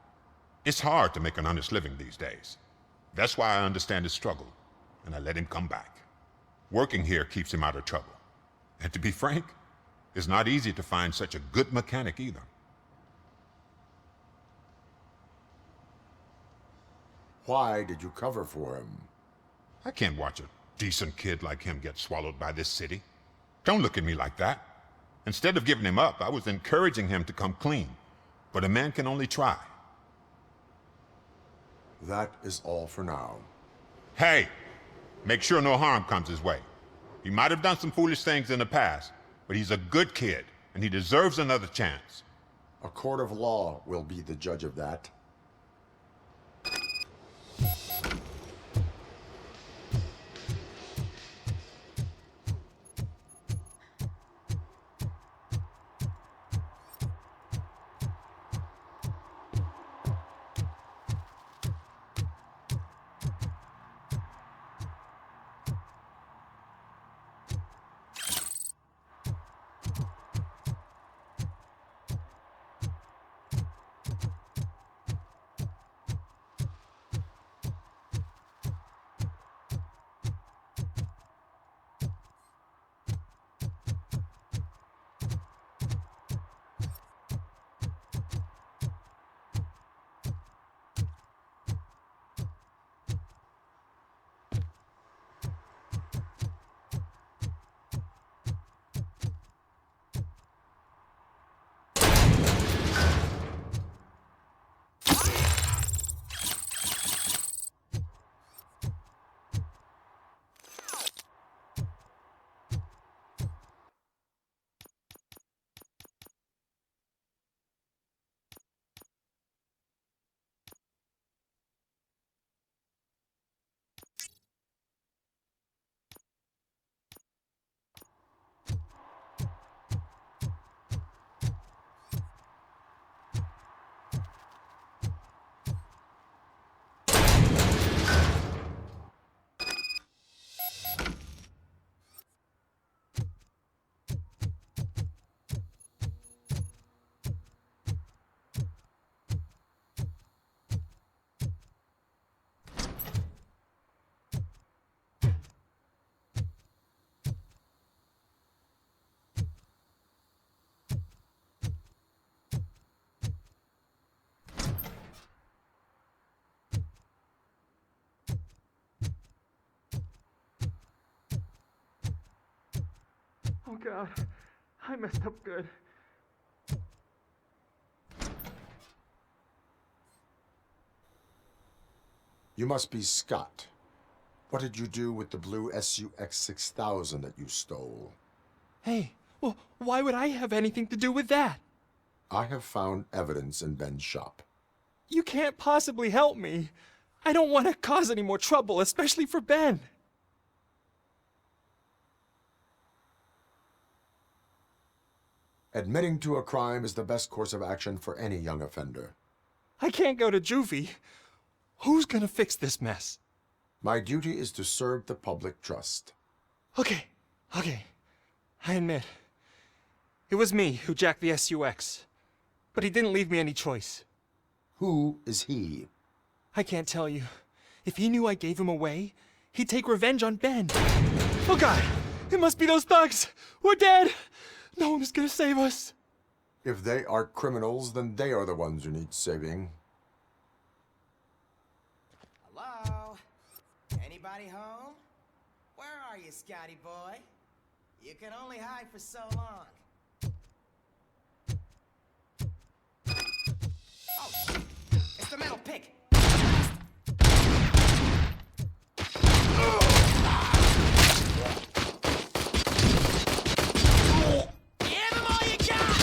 It's hard to make an honest living these days. That's why I understand his struggle, and I let him come back. Working here keeps him out of trouble. And to be frank, it's not easy to find such a good mechanic either. Why did you cover for him? I can't watch a decent kid like him get swallowed by this city. Don't look at me like that. Instead of giving him up, I was encouraging him to come clean. But a man can only try. That is all for now. Hey! Make sure no harm comes his way. He might have done some foolish things in the past, but he's a good kid, and he deserves another chance. A court of law will be the judge of that. Oh God, I messed up good. You must be Scott. What did you do with the blue SUX 6000 that you stole? Hey, well, why would I have anything to do with that? I have found evidence in Ben's shop. You can't possibly help me. I don't want to cause any more trouble, especially for Ben. Admitting to a crime is the best course of action for any young offender. I can't go to juvie. Who's gonna fix this mess? My duty is to serve the public trust. Okay. I admit. It was me who jacked the SUX. But he didn't leave me any choice. Who is he? I can't tell you. If he knew I gave him away, he'd take revenge on Ben. Oh God, it must be those thugs. We're dead. No one is gonna save us. If they are criminals, then they are the ones who need saving. Hello? Anybody home? Where are you, Scotty boy? You can only hide for so long. Oh, it's the metal pick. Give him all you got!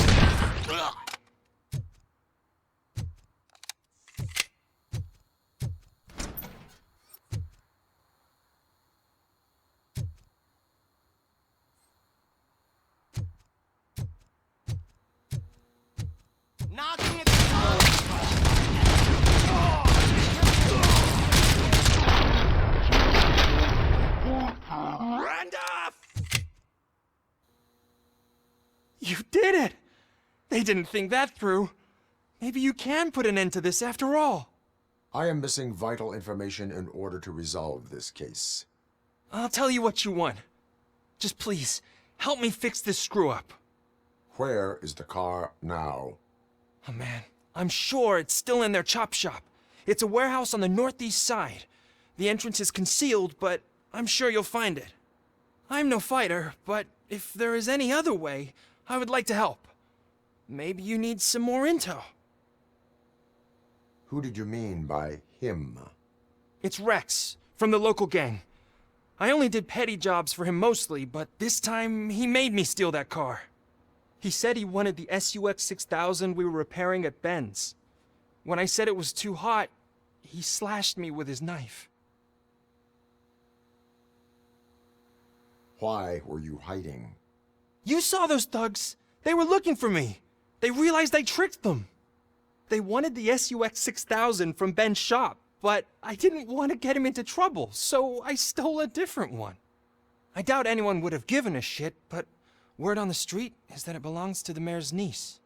Knocking at the Randolph! You did it! They didn't think that through. Maybe you can put an end to this after all. I am missing vital information in order to resolve this case. I'll tell you what you want. Just please, help me fix this screw-up. Where is the car now? Oh man, I'm sure it's still in their chop shop. It's a warehouse on the northeast side. The entrance is concealed, but I'm sure you'll find it. I'm no fighter, but if there is any other way, I would like to help. Maybe you need some more intel. Who did you mean by him? It's Rex, from the local gang. I only did petty jobs for him mostly, but this time he made me steal that car. He said he wanted the SUX 6000 we were repairing at Ben's. When I said it was too hot, he slashed me with his knife. Why were you hiding? You saw those thugs. They were looking for me. They realized I tricked them. They wanted the SUX 6000 from Ben's shop, but I didn't want to get him into trouble, so I stole a different one. I doubt anyone would have given a shit, but word on the street is that it belongs to the mayor's niece.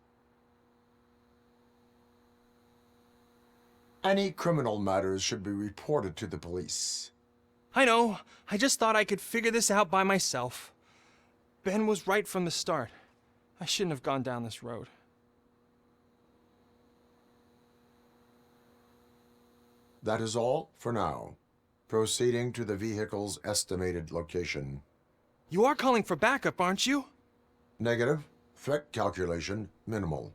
Any criminal matters should be reported to the police. I know. I just thought I could figure this out by myself. Ben was right from the start. I shouldn't have gone down this road. That is all for now. Proceeding to the vehicle's estimated location. You are calling for backup, aren't you? Negative. Threat calculation minimal.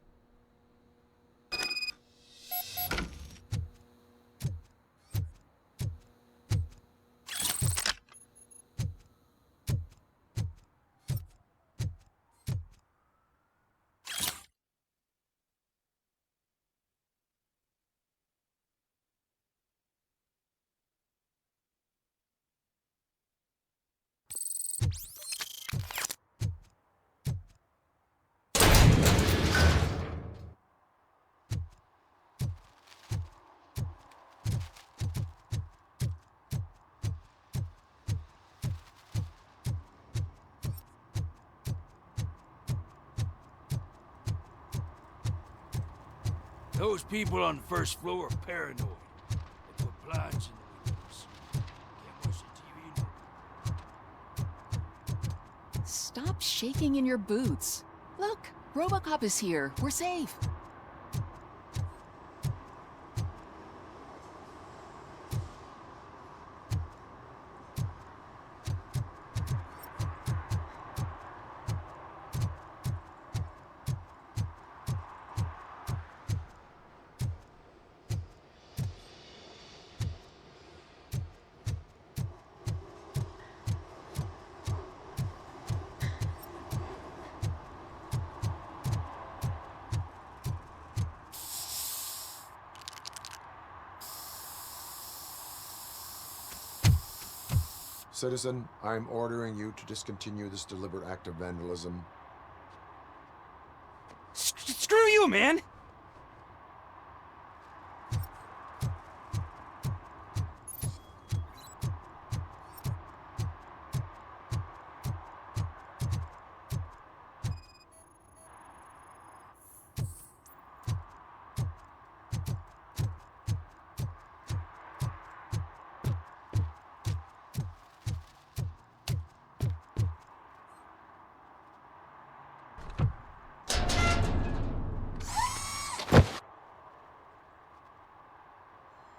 Those people on the first floor are paranoid. They put blinds in the windows. Can't watch the TV. Stop shaking in your boots. Look, Robocop is here. We're safe. Citizen, I'm ordering you to discontinue this deliberate act of vandalism. Screw you, man!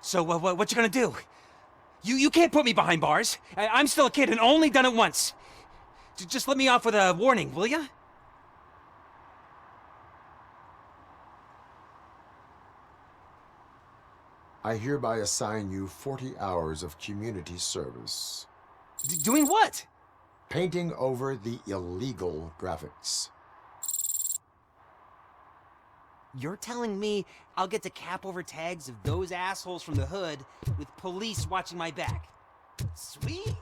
So what you gonna do? You can't put me behind bars. I'm still a kid and only done it once. Just let me off with a warning, will ya? I hereby assign you 40 hours of community service. Doing what? Painting over the illegal graphics. You're telling me I'll get to cap over tags of those assholes from the hood with police watching my back? Sweet.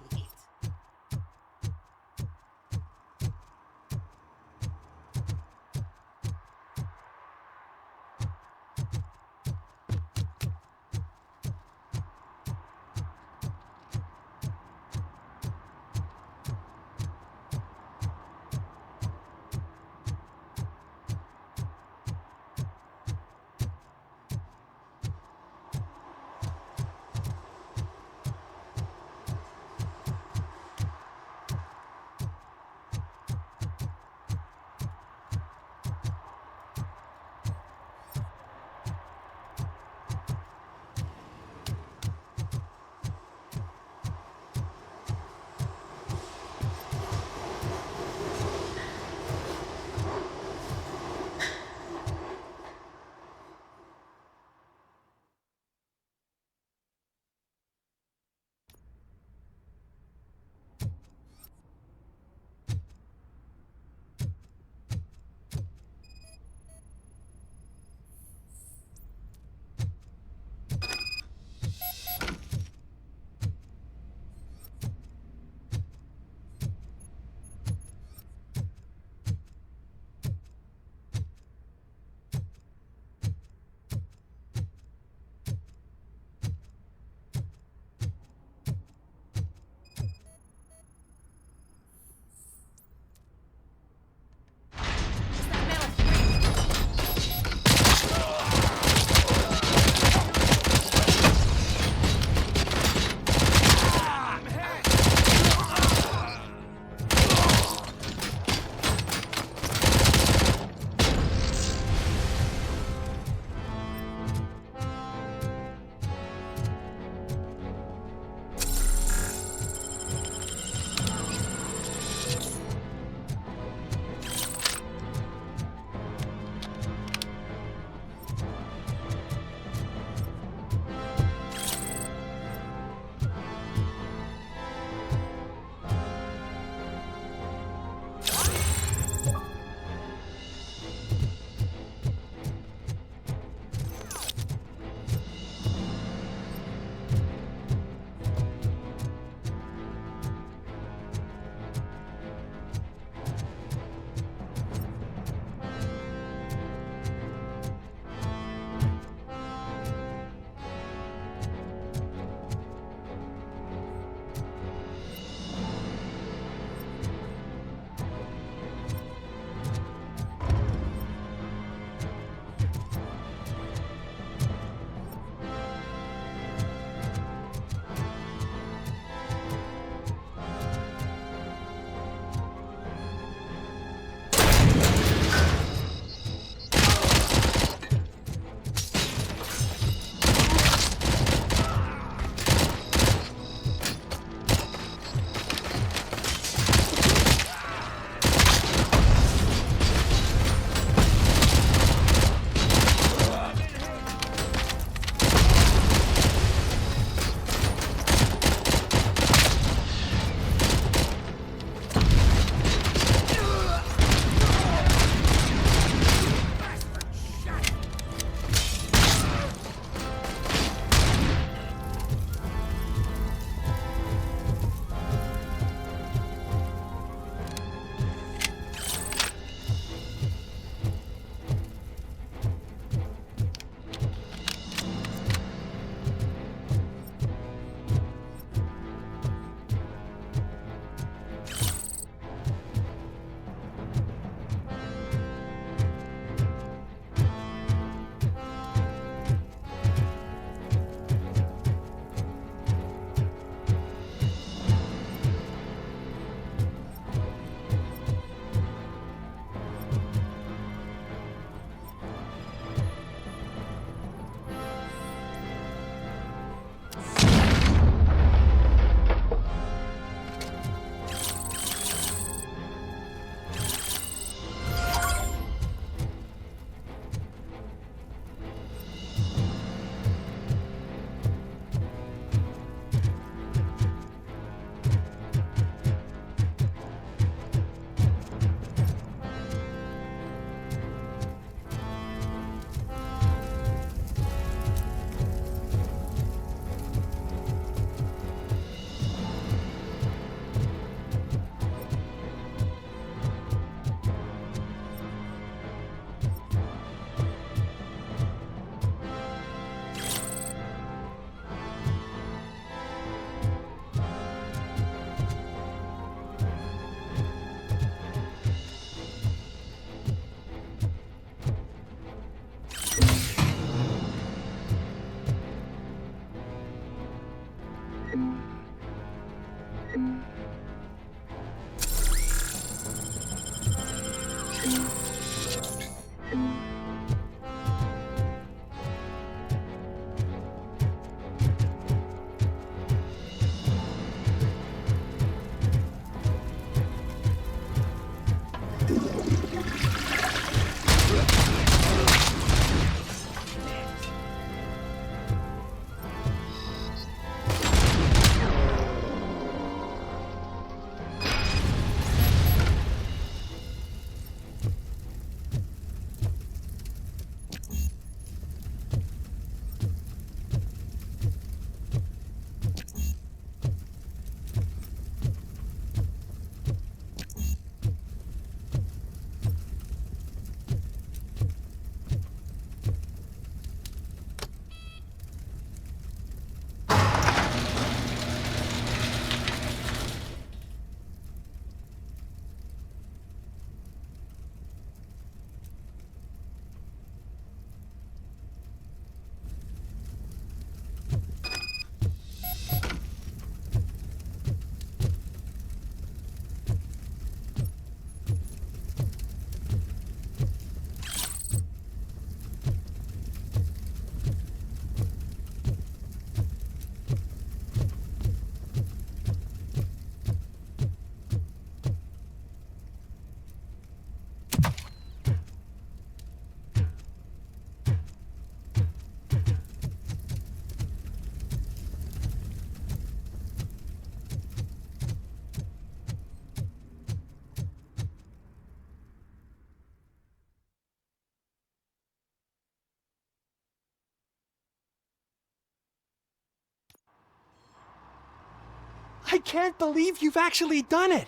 I can't believe you've actually done it!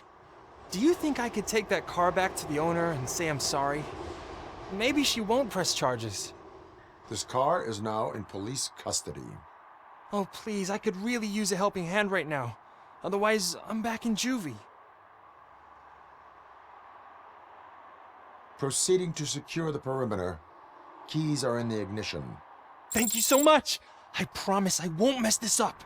Do you think I could take that car back to the owner and say I'm sorry? Maybe she won't press charges. This car is now in police custody. Oh, please, I could really use a helping hand right now. Otherwise, I'm back in juvie. Proceeding to secure the perimeter. Keys are in the ignition. Thank you so much! I promise I won't mess this up.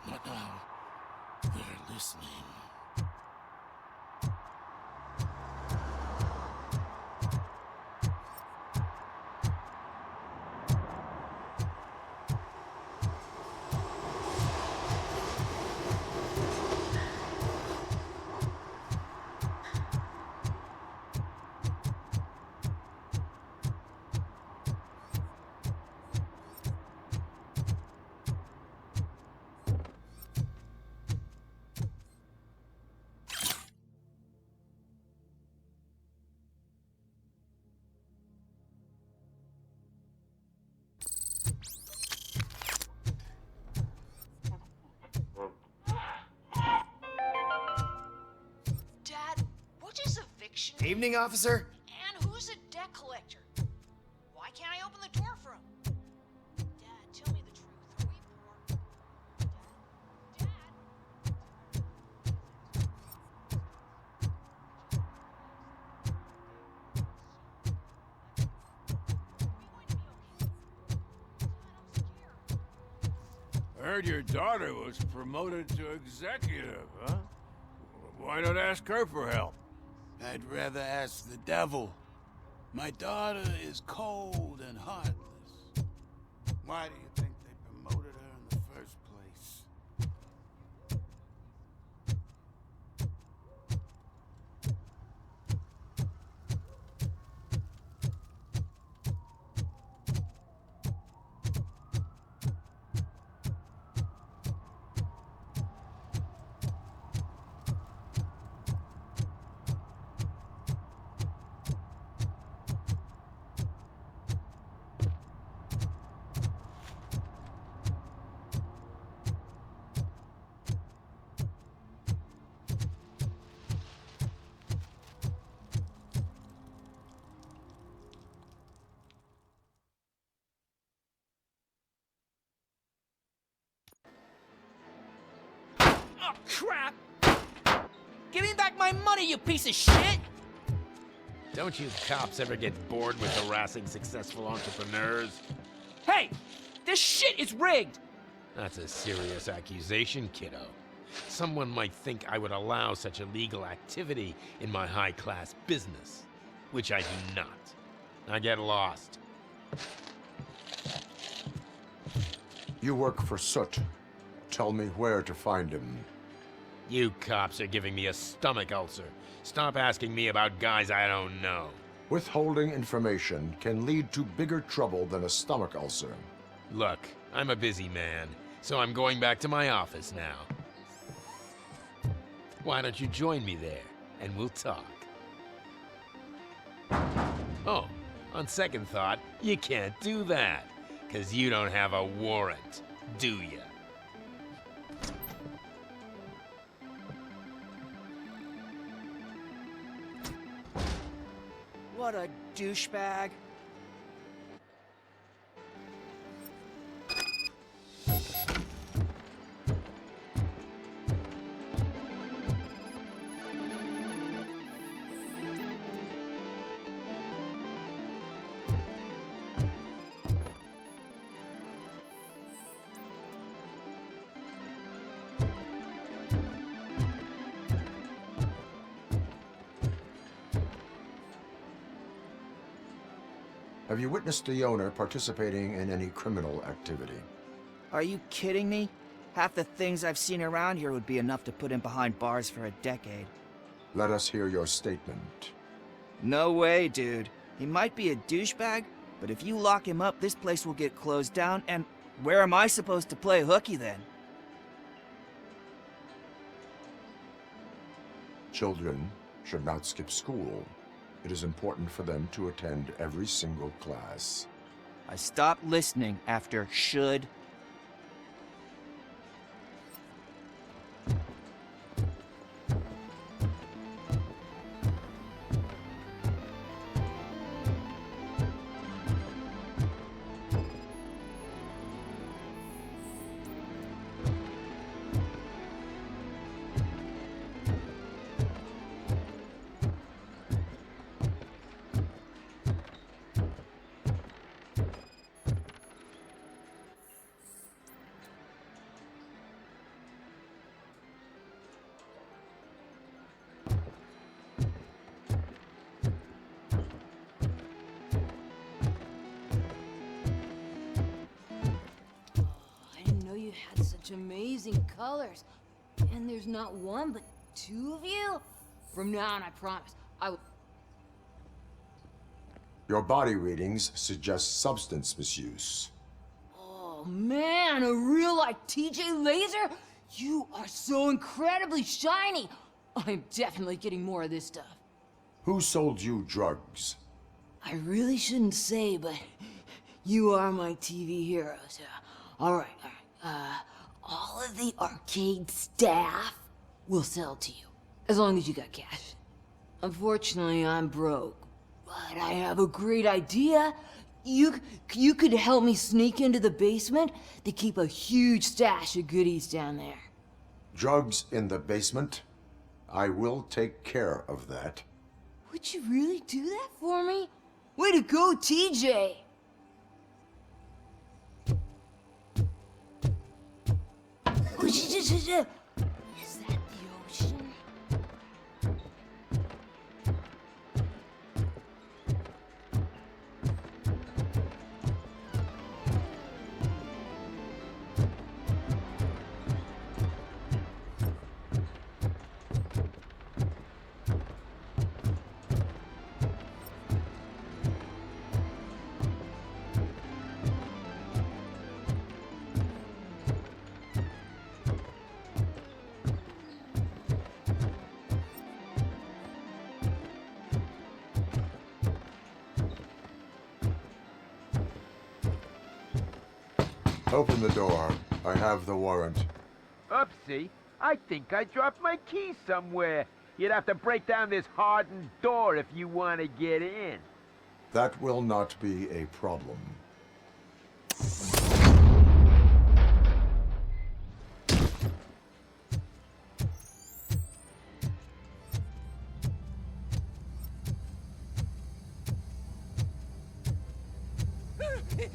But now, they're listening. Dad, what is eviction? Evening, officer. And who's a debt collector? Why can't I open the door for him? Dad, tell me the truth. Are we poor? I heard your daughter was promoted to executive, huh? Why not ask her for help? I'd rather ask the devil. My daughter is cold and heartless. Why do you think they promoted her in the first place? Oh, crap! Give me back my money, you piece of shit! Don't you cops ever get bored with harassing successful entrepreneurs? Hey! This shit is rigged! That's a serious accusation, kiddo. Someone might think I would allow such illegal activity in my high-class business, which I do not. Now get lost. You work for Soot. Tell me where to find him. You cops are giving me a stomach ulcer. Stop asking me about guys I don't know. Withholding information can lead to bigger trouble than a stomach ulcer. Look, I'm a busy man, so I'm going back to my office now. Why don't you join me there, and we'll talk. Oh, on second thought, you can't do that, 'cause you don't have a warrant, do ya? What a douchebag. Have you witnessed the owner participating in any criminal activity? Are you kidding me? Half the things I've seen around here would be enough to put him behind bars for a decade. Let us hear your statement. No way, dude. He might be a douchebag, but if you lock him up, this place will get closed down, and where am I supposed to play hooky then? Children should not skip school. It is important for them to attend every single class. I stopped listening after should. Amazing colors. And there's not one, but two of you? From now on, I promise, I will... Your body readings suggest substance misuse. Oh, man, a real, like, TJ Laser? You are so incredibly shiny. I'm definitely getting more of this stuff. Who sold you drugs? I really shouldn't say, but you are my TV heroes. All right. All of the arcade staff will sell to you, as long as you got cash. Unfortunately, I'm broke, but I have a great idea. You could help me sneak into the basement. They keep a huge stash of goodies down there. Drugs in the basement? I will take care of that. Would you really do that for me? Way to go, TJ! Is that the ocean? Open the door. I have the warrant. Oopsie. I think I dropped my keys somewhere. You'd have to break down this hardened door if you want to get in. That will not be a problem.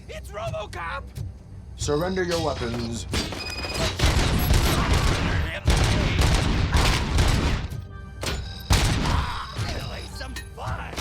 It's Robocop! Surrender your weapons. Some fun!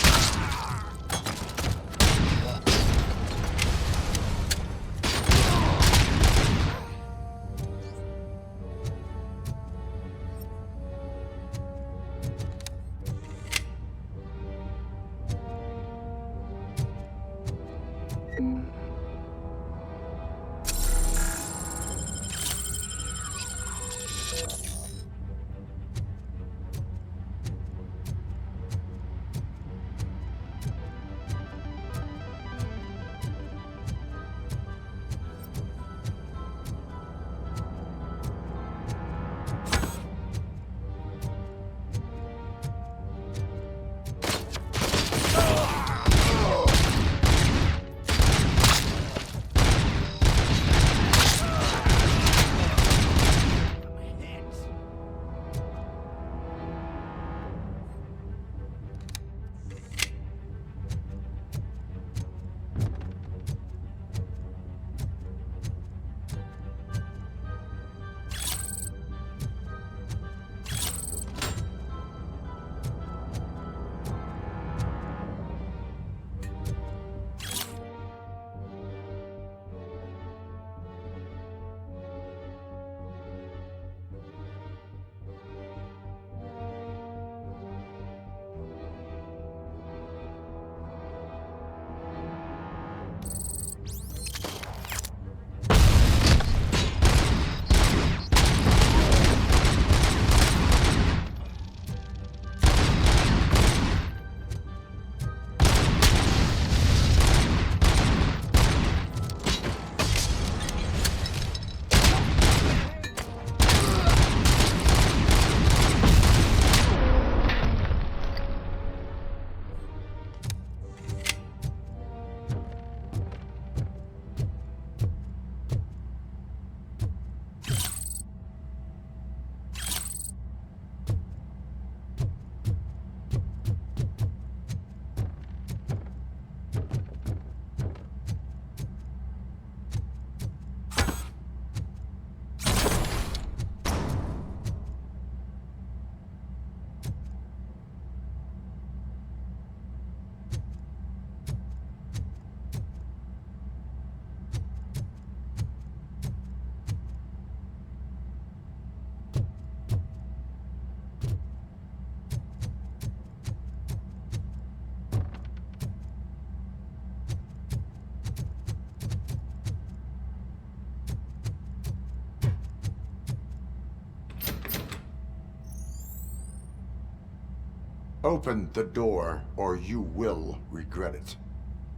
Open the door, or you will regret it.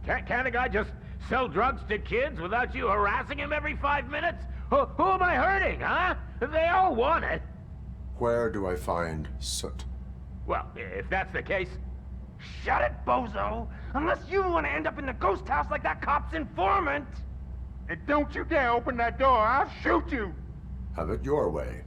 Can't a guy just sell drugs to kids without you harassing him every 5 minutes? Who am I hurting, huh? They all want it. Where do I find Soot? Well, if that's the case, shut it, bozo! Unless you want to end up in the ghost house like that cop's informant! And don't you dare open that door, I'll shoot you! Have it your way.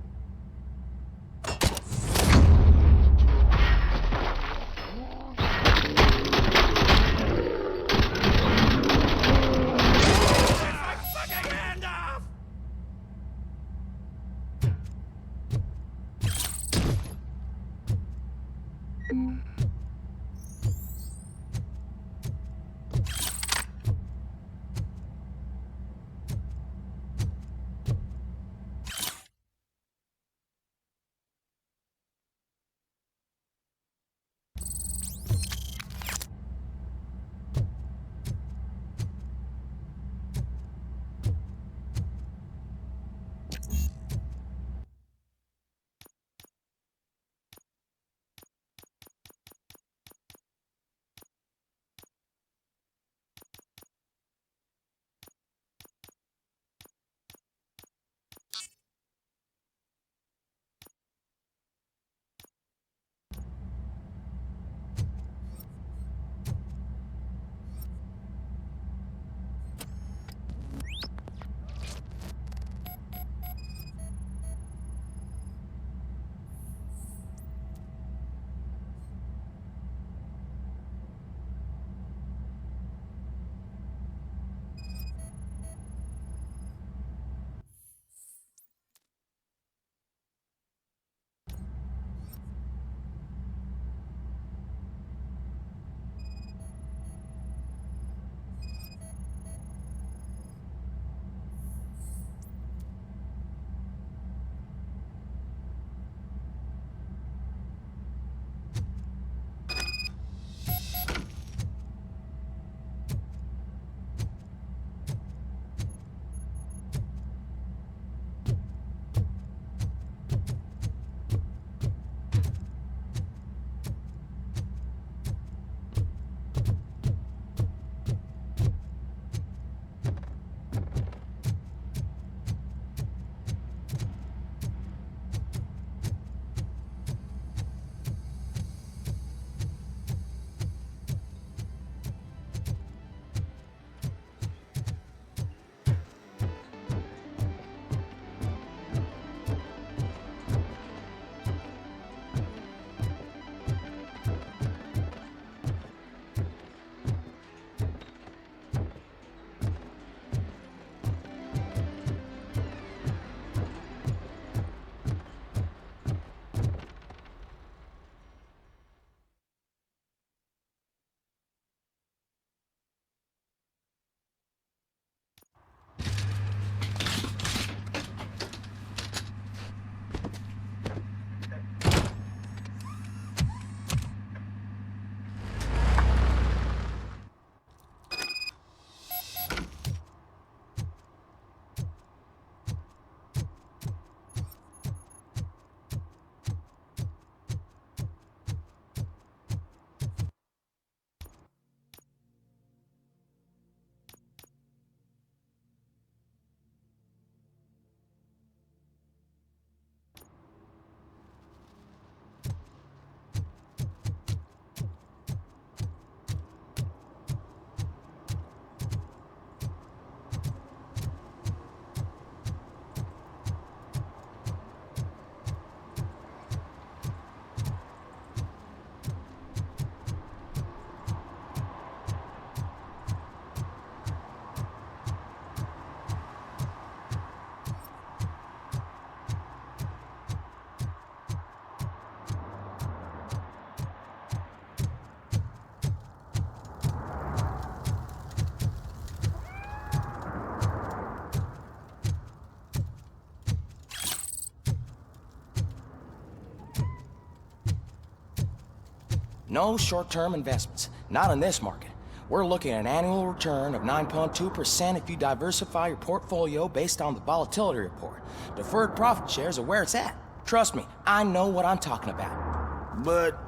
No short-term investments, not in this market. We're looking at an annual return of 9.2% if you diversify your portfolio based on the volatility report. Deferred profit shares are where it's at. Trust me, I know what I'm talking about. But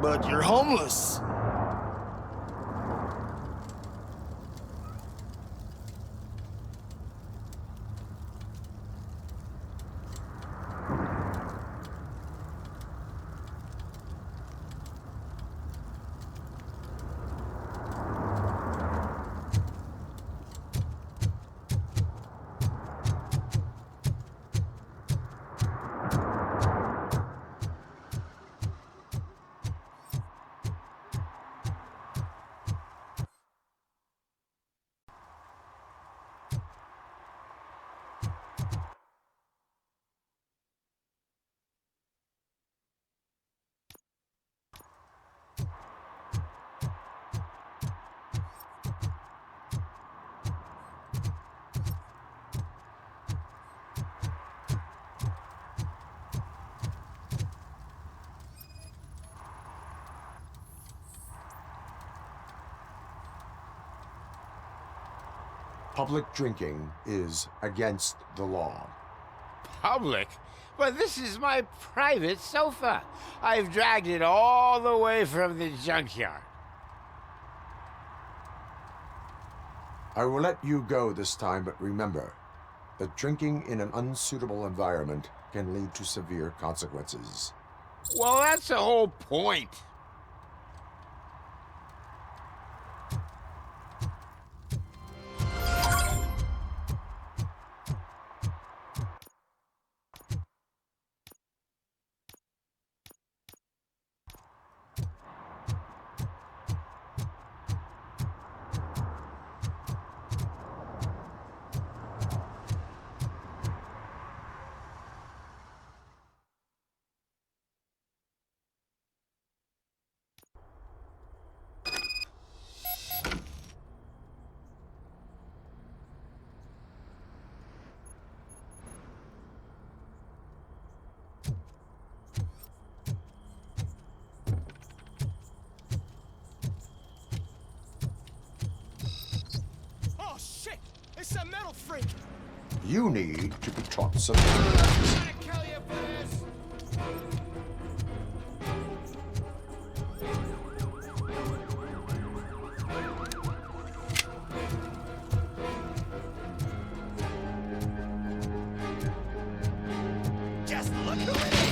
But you're homeless. Public drinking is against the law. Public? But this is my private sofa. I've dragged it all the way from the junkyard. I will let you go this time, but remember that drinking in an unsuitable environment can lead to severe consequences. Well, that's the whole point. Oh shit! It's a metal freak! You need to be taught some manners. Just look who it is!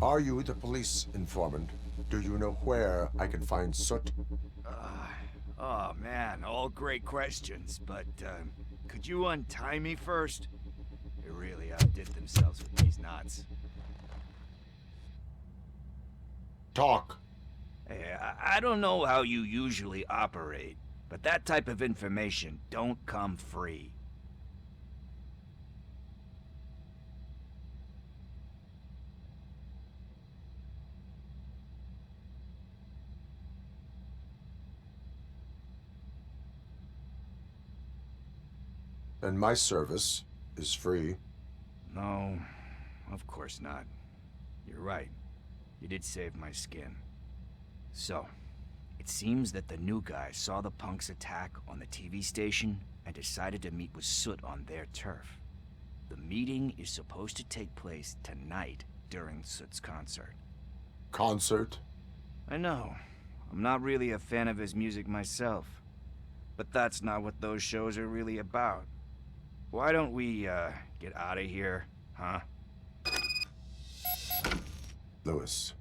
Are you the police informant? Do you know where I can find Soot? Oh man, all great questions, but could you untie me first? They really outdid themselves with these knots. Talk. Hey, I don't know how you usually operate, but that type of information don't come free. And my service is free. No, of course not. You're right. You did save my skin. So, it seems that the new guy saw the punks' attack on the TV station and decided to meet with Soot on their turf. The meeting is supposed to take place tonight during Soot's concert. Concert? I know. I'm not really a fan of his music myself. But that's not what those shows are really about. Why don't we, get out of here, huh? Lewis,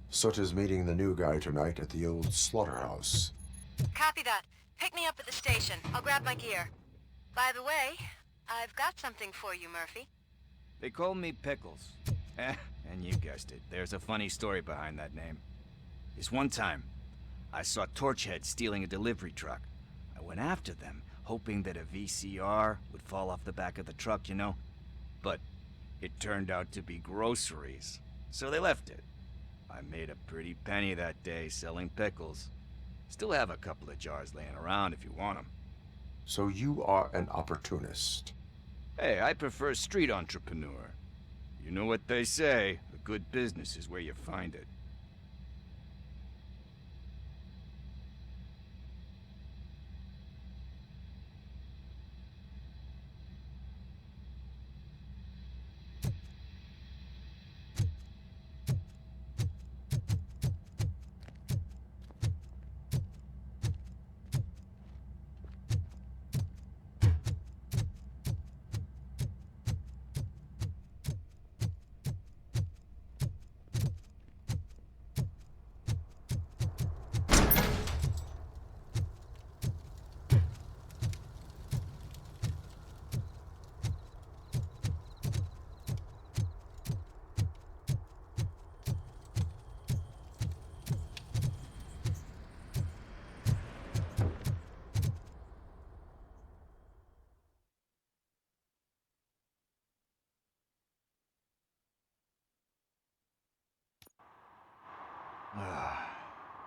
Soot is meeting the new guy tonight at the old slaughterhouse. Copy that. Pick me up at the station. I'll grab my gear. By the way, I've got something for you, Murphy. They call me Pickles. And you guessed it. There's a funny story behind that name. This one time, I saw Torchhead stealing a delivery truck. I went after them, hoping that a VCR would fall off the back of the truck, you know? But it turned out to be groceries, so they left it. I made a pretty penny that day selling pickles. Still have a couple of jars laying around if you want them. So you are an opportunist. Hey, I prefer street entrepreneur. You know what they say, a good business is where you find it.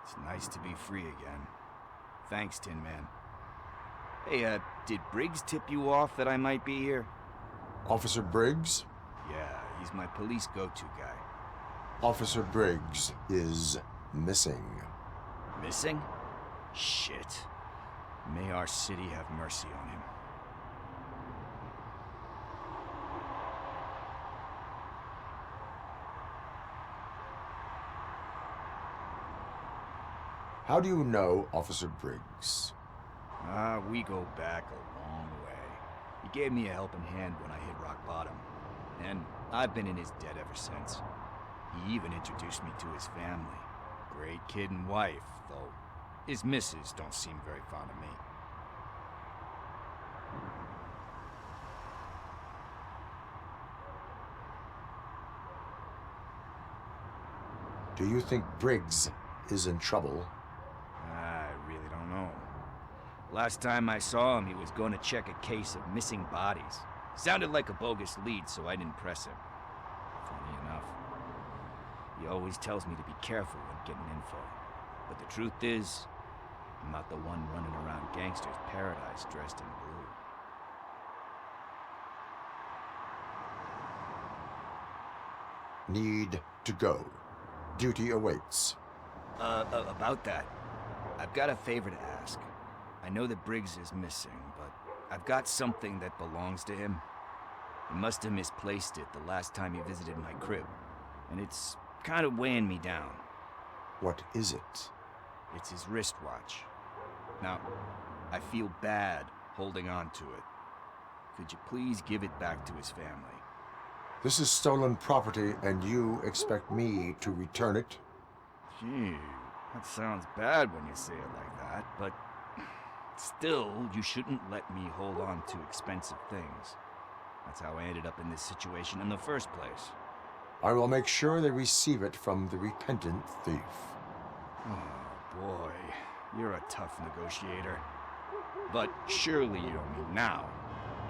It's nice to be free again. Thanks, Tin Man. Hey, did Briggs tip you off that I might be here? Officer Briggs? Yeah, he's my police go-to guy. Officer Briggs is missing. Missing? Shit. May our city have mercy on him. How do you know Officer Briggs? We go back a long way. He gave me a helping hand when I hit rock bottom. And I've been in his debt ever since. He even introduced me to his family. Great kid and wife, though his missus don't seem very fond of me. Do you think Briggs is in trouble? I really don't know. Last time I saw him, he was going to check a case of missing bodies. Sounded like a bogus lead, so I didn't press him. Funny enough. He always tells me to be careful when getting info. But the truth is, I'm not the one running around gangster's paradise dressed in blue. Need to go. Duty awaits. About that, I've got a favor to ask. I know that Briggs is missing, but I've got something that belongs to him. He must have misplaced it the last time he visited my crib, and it's kind of weighing me down. What is it? It's his wristwatch. Now, I feel bad holding on to it. Could you please give it back to his family? This is stolen property, and you expect me to return it? Gee, that sounds bad when you say it like that, but still, you shouldn't let me hold on to expensive things. That's how I ended up in this situation in the first place. I will make sure they receive it from the repentant thief. Oh, boy. You're a tough negotiator. But surely you don't mean now.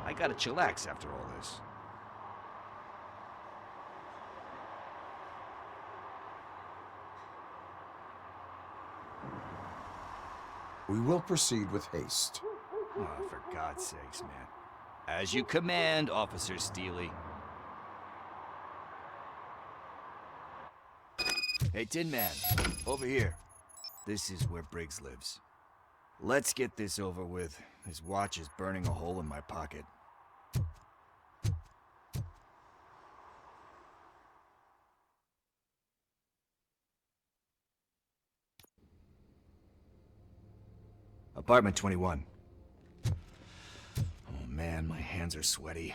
I gotta chillax after all this. We will proceed with haste. Oh, for God's sakes, man. As you command, Officer Steely. Hey, Tin Man, over here. This is where Briggs lives. Let's get this over with. His watch is burning a hole in my pocket. Apartment 21. Oh man, my hands are sweaty.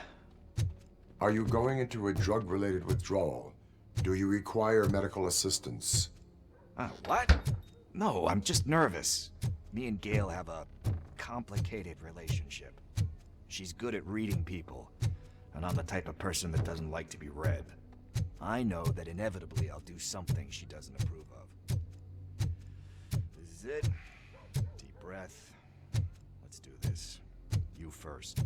Are you going into a drug-related withdrawal? Do you require medical assistance? What? No, I'm just nervous. Me and Gail have a complicated relationship. She's good at reading people, and I'm the type of person that doesn't like to be read. I know that inevitably I'll do something she doesn't approve of. This is it. Deep breath. Let's do this. You first.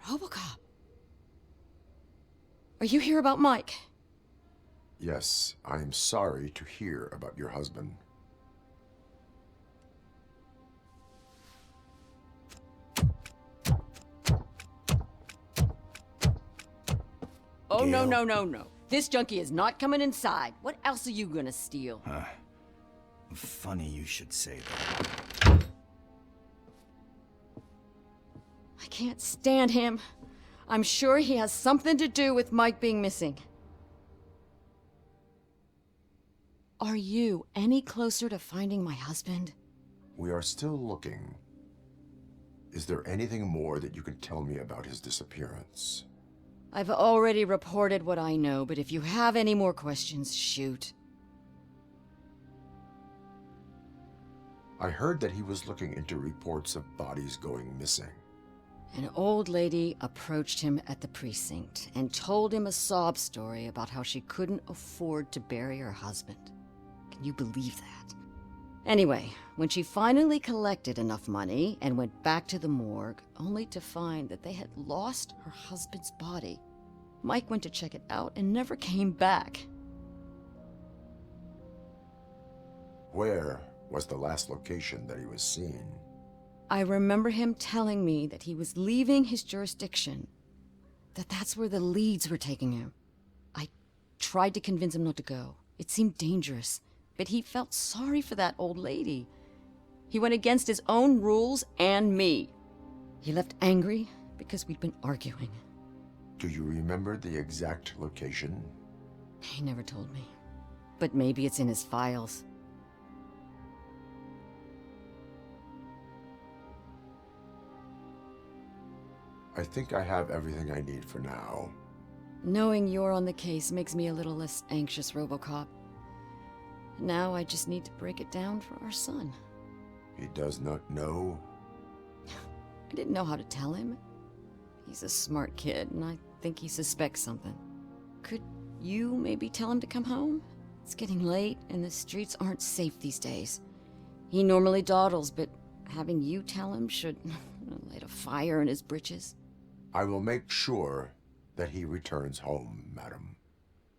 Robocop. Are you here about Mike? Yes, I am sorry to hear about your husband. Oh, no, no, no, no. This junkie is not coming inside. What else are you gonna steal? Funny you should say that. I can't stand him. I'm sure he has something to do with Mike being missing. Are you any closer to finding my husband? We are still looking. Is there anything more that you can tell me about his disappearance? I've already reported what I know, but if you have any more questions, shoot. I heard that he was looking into reports of bodies going missing. An old lady approached him at the precinct and told him a sob story about how she couldn't afford to bury her husband. Can you believe that? Anyway, when she finally collected enough money and went back to the morgue, only to find that they had lost her husband's body, Mike went to check it out and never came back. Where was the last location that he was seen? I remember him telling me that he was leaving his jurisdiction, that's where the leads were taking him. I tried to convince him not to go. It seemed dangerous, but he felt sorry for that old lady. He went against his own rules and me. He left angry because we'd been arguing. Do you remember the exact location? He never told me, but maybe it's in his files. I think I have everything I need for now. Knowing you're on the case makes me a little less anxious, Robocop. Now I just need to break it down for our son. He does not know? I didn't know how to tell him. He's a smart kid, and I think he suspects something. Could you maybe tell him to come home? It's getting late, and the streets aren't safe these days. He normally dawdles, but having you tell him should light a fire in his britches. I will make sure that he returns home, madam.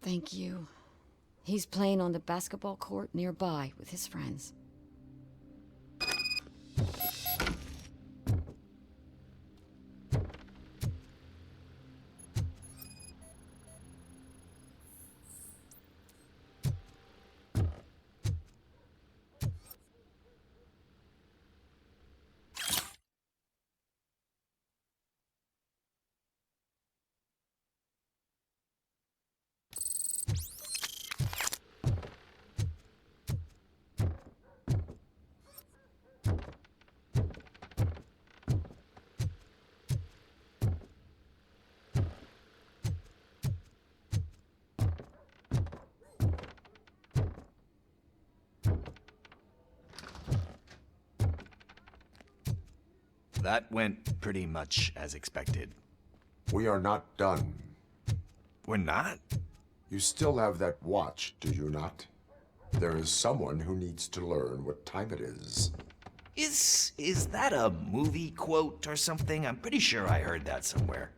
Thank you. He's playing on the basketball court nearby with his friends. That went pretty much as expected. We are not done. We're not? You still have that watch, do you not? There is someone who needs to learn what time it is. Is that a movie quote or something? I'm pretty sure I heard that somewhere.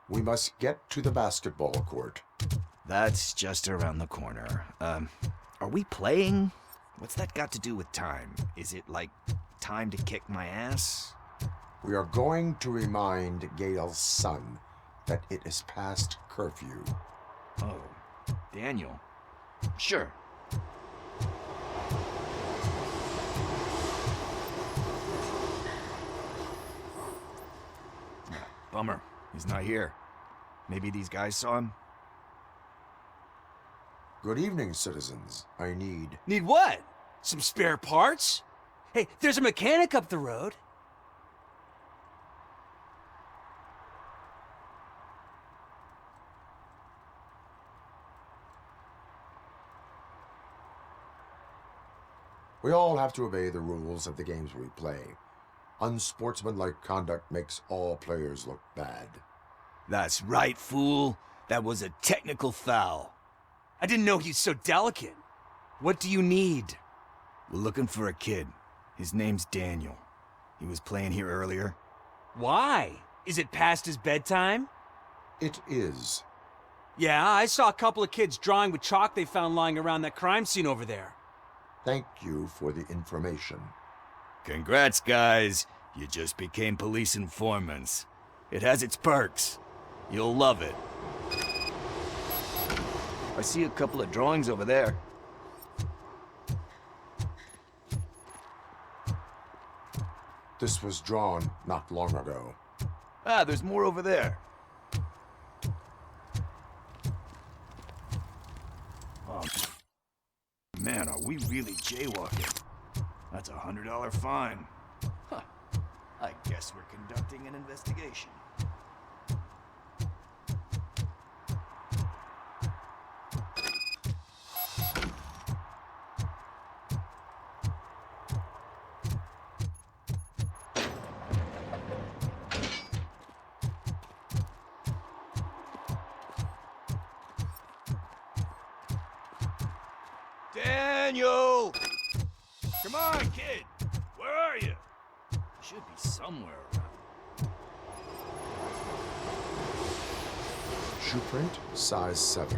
We must get to the basketball court. That's just around the corner. Are we playing? What's that got to do with time? Is it like time to kick my ass? We are going to remind Gail's son that it is past curfew. Oh, Daniel. Sure. Bummer. He's not here. Maybe these guys saw him? Good evening, citizens. I need... Need what? Some spare parts? Hey, there's a mechanic up the road. We all have to obey the rules of the games we play. Unsportsmanlike conduct makes all players look bad. That's right, fool. That was a technical foul. I didn't know he was so delicate. What do you need? We're looking for a kid. His name's Daniel. He was playing here earlier. Why? Is it past his bedtime? It is. Yeah, I saw a couple of kids drawing with chalk they found lying around that crime scene over there. Thank you for the information. Congrats, guys. You just became police informants. It has its perks. You'll love it. I see a couple of drawings over there. This was drawn not long ago. Ah, there's more over there. Oh, man, are we really jaywalking? That's a $100 fine. Huh. I guess we're conducting an investigation. Daniel! Come on, kid! Where are you? You should be somewhere around. Shoe print, size 7.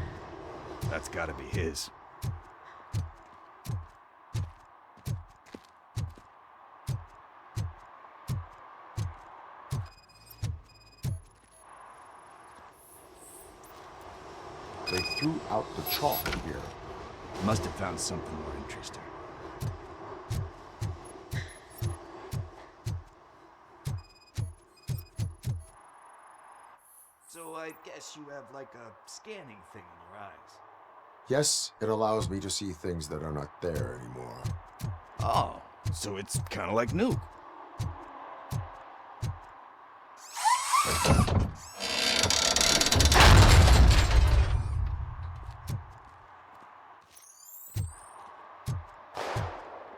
That's gotta be his. They threw out the chalk here. Must have found something more interesting. So I guess you have like a scanning thing in your eyes. Yes, it allows me to see things that are not there anymore. Oh, so it's kind of like Nuke.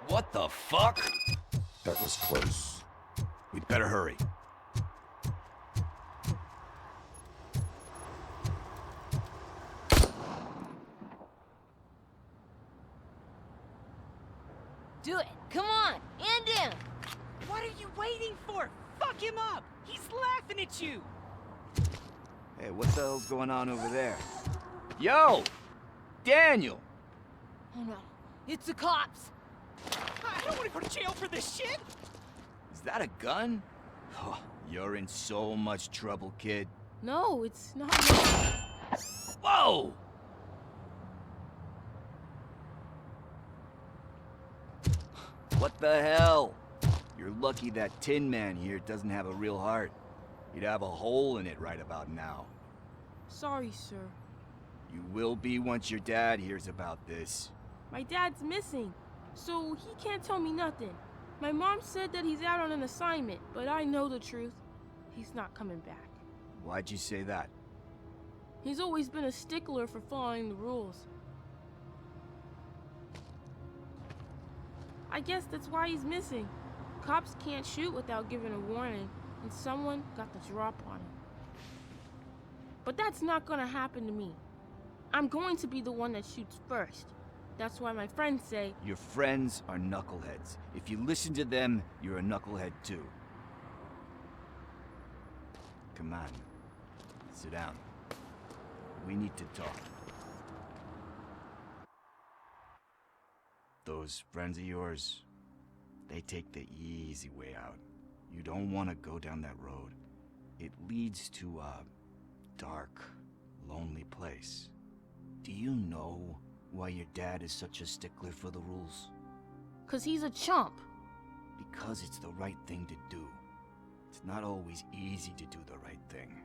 What the fuck? That was close. We'd better hurry. Do it. Come on. And down. What are you waiting for? Fuck him up! He's laughing at you! Hey, what the hell's going on over there? Yo! Daniel! Oh no. It's the cops. I don't want to go to jail for this shit! Is that a gun? Oh, you're in so much trouble, kid. No, it's not. Whoa! What the hell? You're lucky that Tin Man here doesn't have a real heart. He'd have a hole in it right about now. Sorry, sir. You will be once your dad hears about this. My dad's missing, so he can't tell me nothing. My mom said that he's out on an assignment, but I know the truth. he's not coming back. Why'd you say that? He's always been a stickler for following the rules. I guess that's why he's missing. Cops can't shoot without giving a warning, and someone got the drop on him. But that's not gonna happen to me. I'm going to be the one that shoots first. That's why my friends say... Your friends are knuckleheads. If you listen to them, you're a knucklehead too. Come on. Sit down. We need to talk. Those friends of yours, they take the easy way out. You don't want to go down that road. It leads to a dark, lonely place. Do you know why your dad is such a stickler for the rules? 'Cause he's a chump. Because it's the right thing to do. It's not always easy to do the right thing.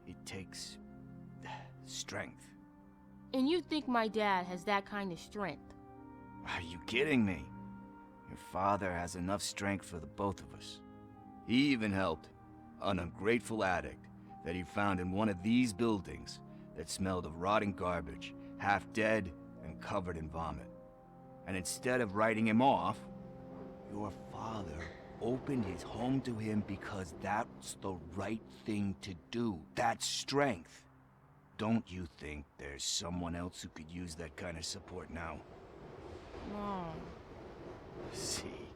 It takes strength. And you think my dad has that kind of strength? Are you kidding me? Your father has enough strength for the both of us. He even helped an ungrateful addict that he found in one of these buildings that smelled of rotting garbage, half dead and covered in vomit. And instead of writing him off, your father opened his home to him because that's the right thing to do. That's strength. Don't you think there's someone else who could use that kind of support now? Mom. See,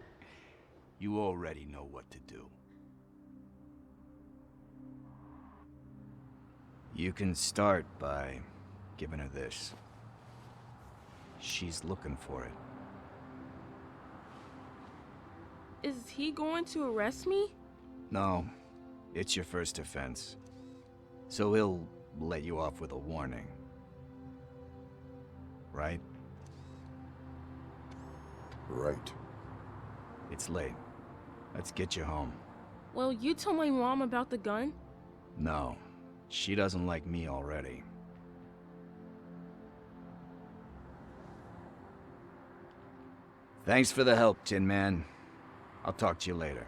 you already know what to do. You can start by giving her this. She's looking for it. Is he going to arrest me? No, it's your first offense. So he'll let you off with a warning. Right? Right. It's late. Let's get you home. Well, you tell my mom about the gun? No, she doesn't like me already. Thanks for the help, Tin Man. I'll talk to you later.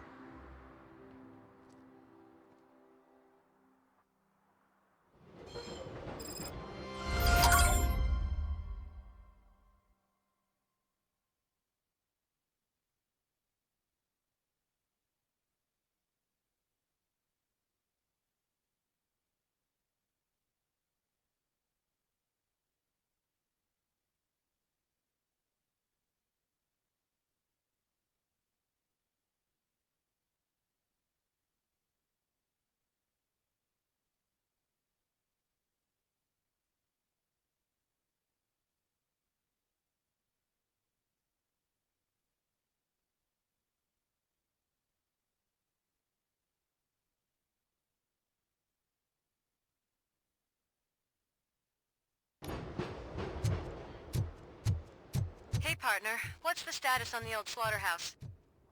Hey, partner. What's the status on the old slaughterhouse?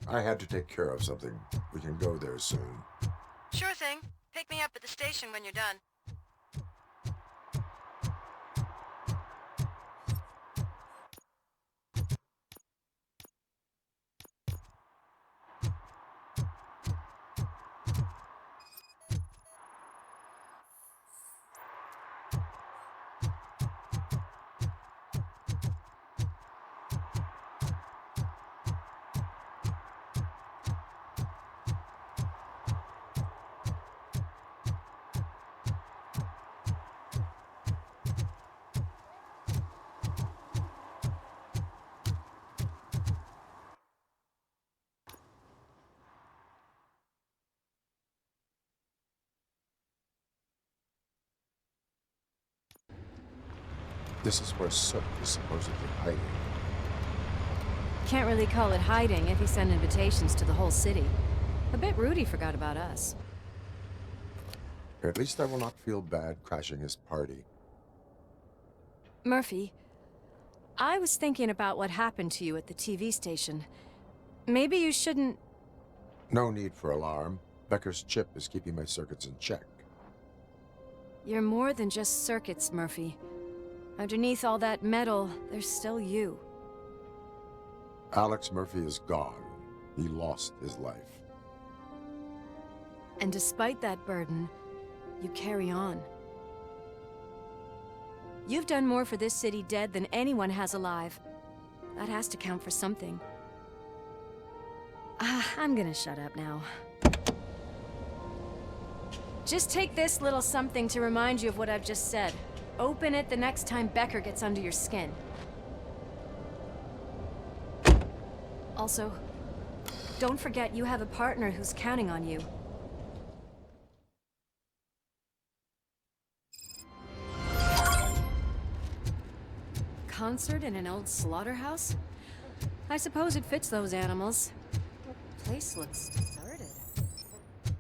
I had to take care of something. We can go there soon. Sure thing. Pick me up at the station when you're done. This is where Soot is supposedly hiding. Can't really call it hiding if he sent invitations to the whole city. A bit rude he forgot about us. At least I will not feel bad crashing his party. Murphy, I was thinking about what happened to you at the TV station. Maybe you shouldn't... No need for alarm. Becker's chip is keeping my circuits in check. You're more than just circuits, Murphy. Underneath all that metal, there's still you. Alex Murphy is gone. He lost his life. And despite that burden, you carry on. You've done more for this city dead than anyone has alive. That has to count for something. I'm gonna shut up now. Just take this little something to remind you of what I've just said. Open it the next time Becker gets under your skin. Also, don't forget you have a partner who's counting on you. Concert in an old slaughterhouse? I suppose it fits those animals. Place looks deserted.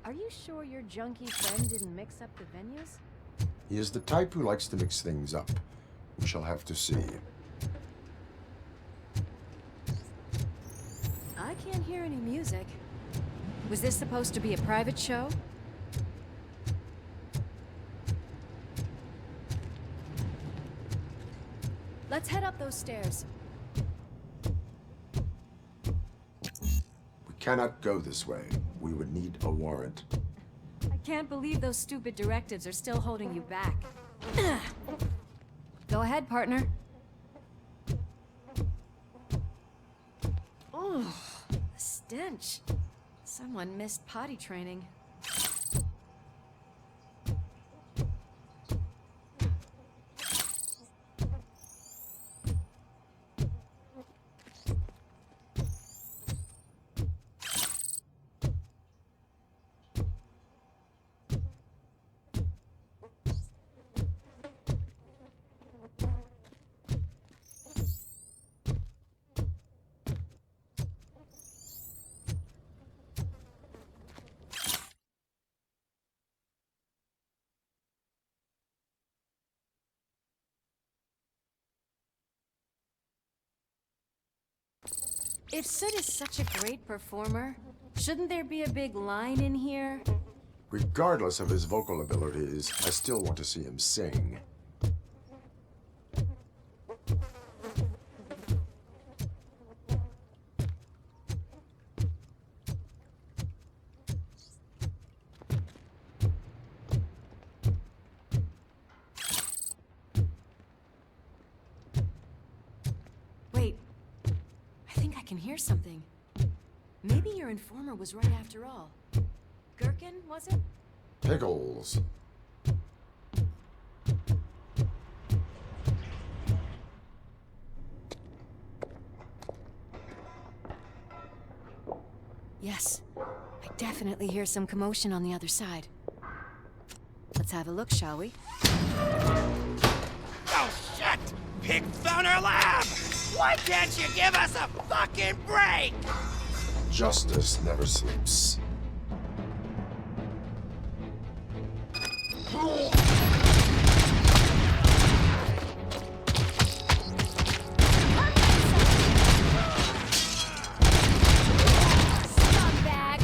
Are you sure your junkie friend didn't mix up the venues? He is the type who likes to mix things up. We shall have to see. I can't hear any music. Was this supposed to be a private show? Let's head up those stairs. We cannot go this way. We would need a warrant. I can't believe those stupid directives are still holding you back. Go ahead, partner. Oh, the stench. Someone missed potty training. If Sid is such a great performer, shouldn't there be a big line in here? Regardless of his vocal abilities, I still want to see him sing. Wait, I think I can hear something. Maybe your informer was right after all. Gherkin, was it? Pickles. Yes. I definitely hear some commotion on the other side. Let's have a look, shall we? Oh, shit! Pig found our lab! Why can't you give us a fucking break? Justice never sleeps. Scumbag!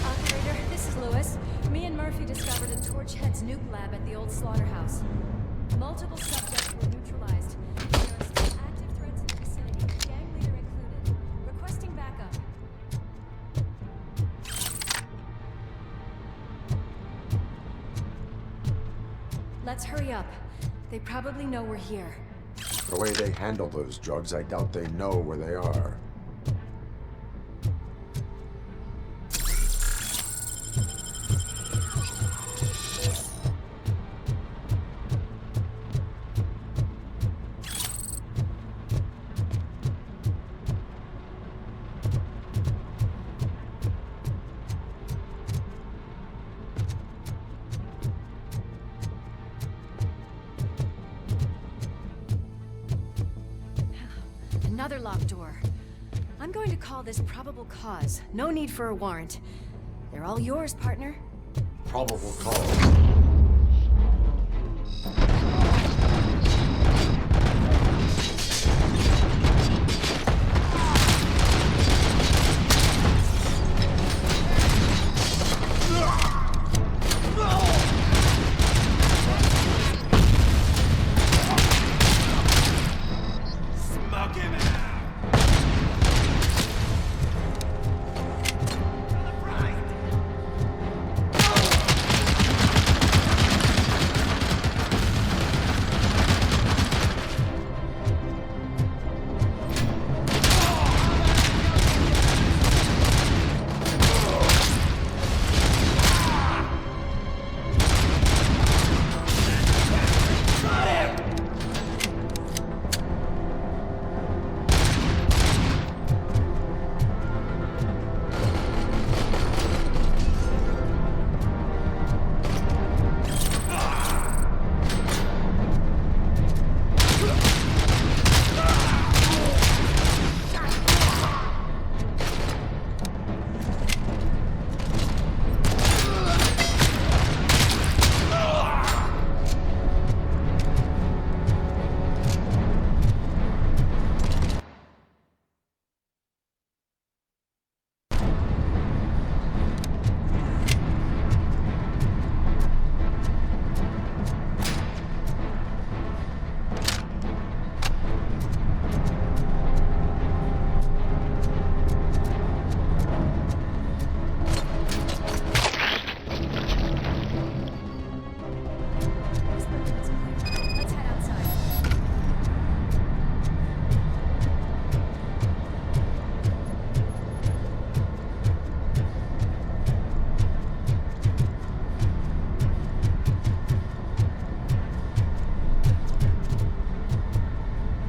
Operator, this is Lewis. Me and Murphy discovered a Torchhead's nuke lab at the old slaughterhouse. Multiple subjects were neutralized. There are still active threats in the vicinity, gang leader included. Requesting backup. Let's hurry up. They probably know we're here. The way they handle those drugs, I doubt they know where they are. Another locked door. I'm going to call this probable cause. No need for a warrant. They're all yours, partner. Probable cause.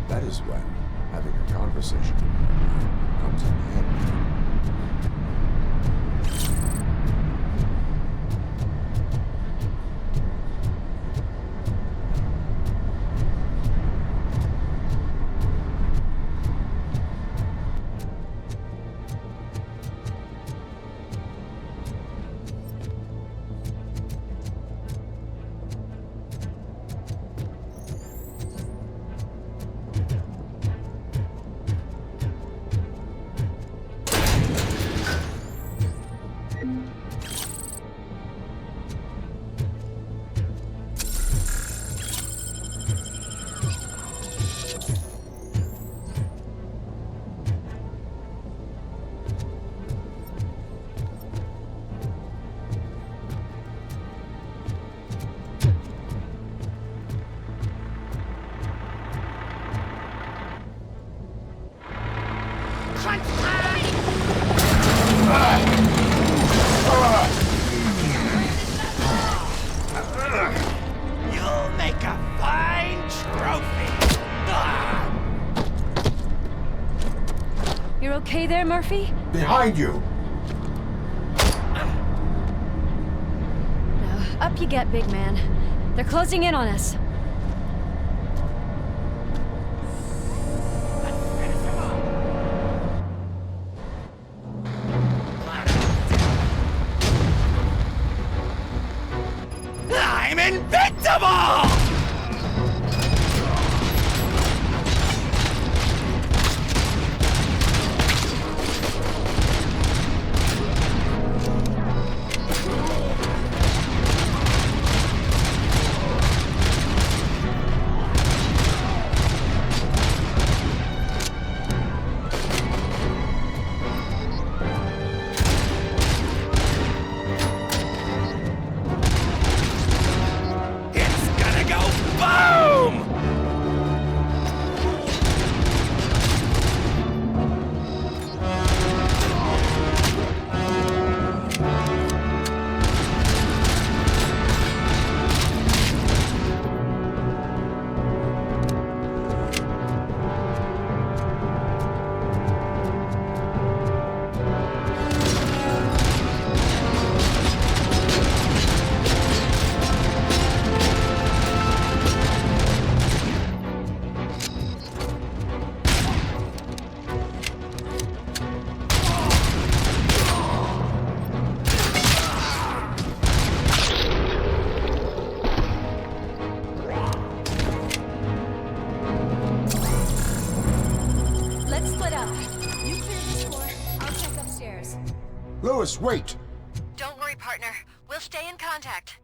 That is when having a conversation comes in handy. You'll make a fine trophy. You're okay there, Murphy? Behind you! Up you get, big man. They're closing in on us. I'm invincible! It's gonna Louis, wait! Don't worry, partner. We'll stay in contact.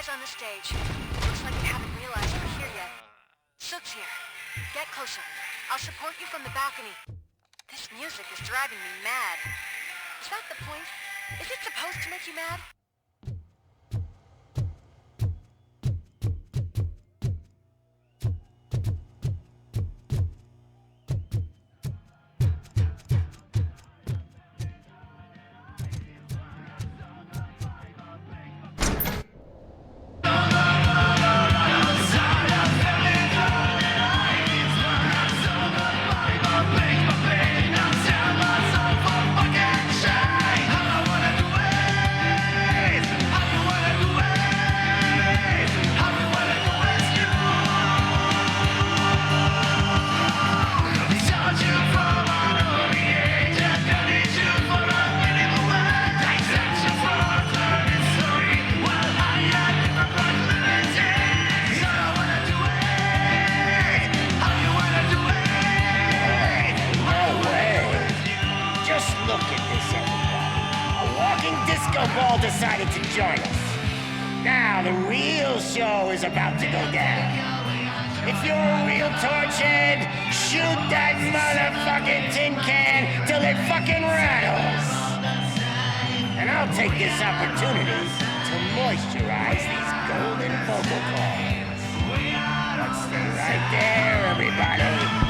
On the stage. Looks like you haven't realized we're here yet. Sook's here. Get closer. I'll support you from the balcony. This music is driving me mad. Is that the point? Is it supposed to make you mad? Ball decided to join us. Now the real show is about to go down. If you're a real torchhead, shoot that motherfucking tin can till it fucking rattles. And I'll take this opportunity to moisturize these golden vocal cords. Let's stay right there, everybody.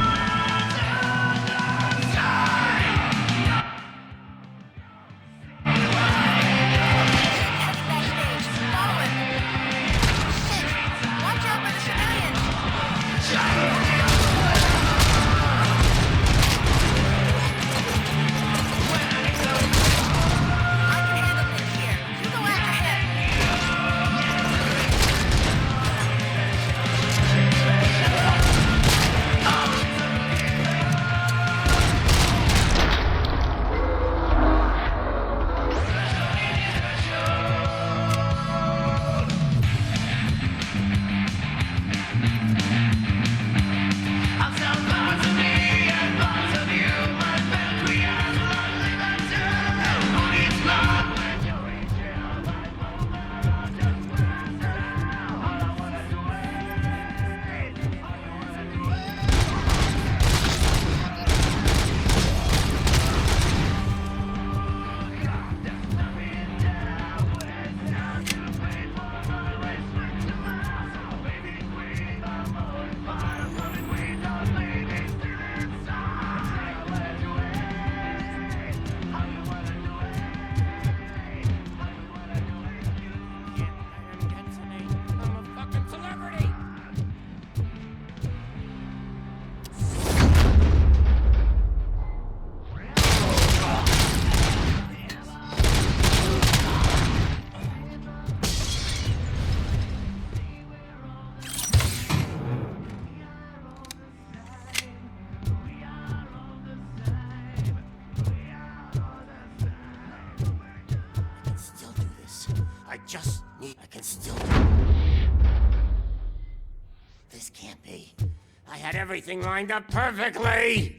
had everything lined up perfectly.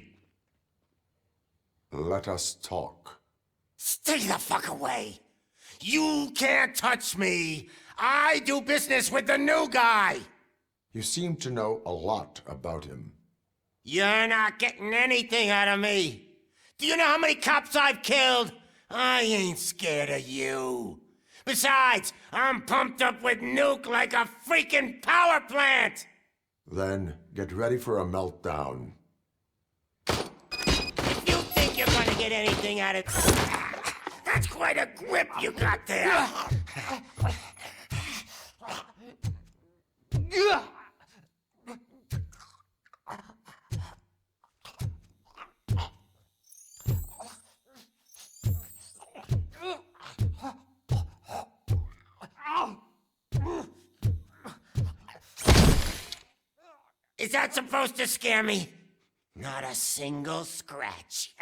Let us talk. Stay the fuck away. You can't touch me. I do business with the new guy. You seem to know a lot about him. You're not getting anything out of me. Do you know how many cops I've killed? I ain't scared of you. Besides, I'm pumped up with nuke like a freaking power plant. Then get ready for a meltdown. If you think you're gonna get anything out of... That's quite a grip you got there. Is that supposed to scare me? Not a single scratch.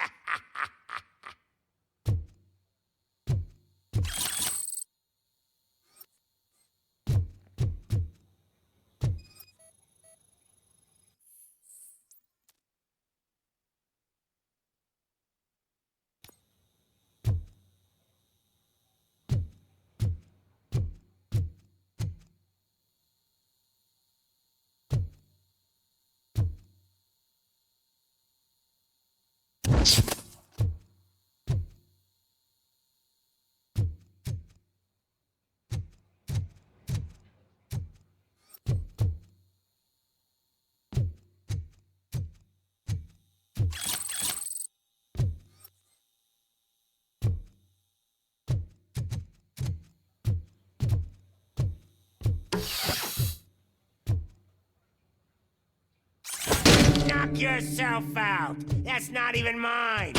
Knock yourself out. That's not even mine.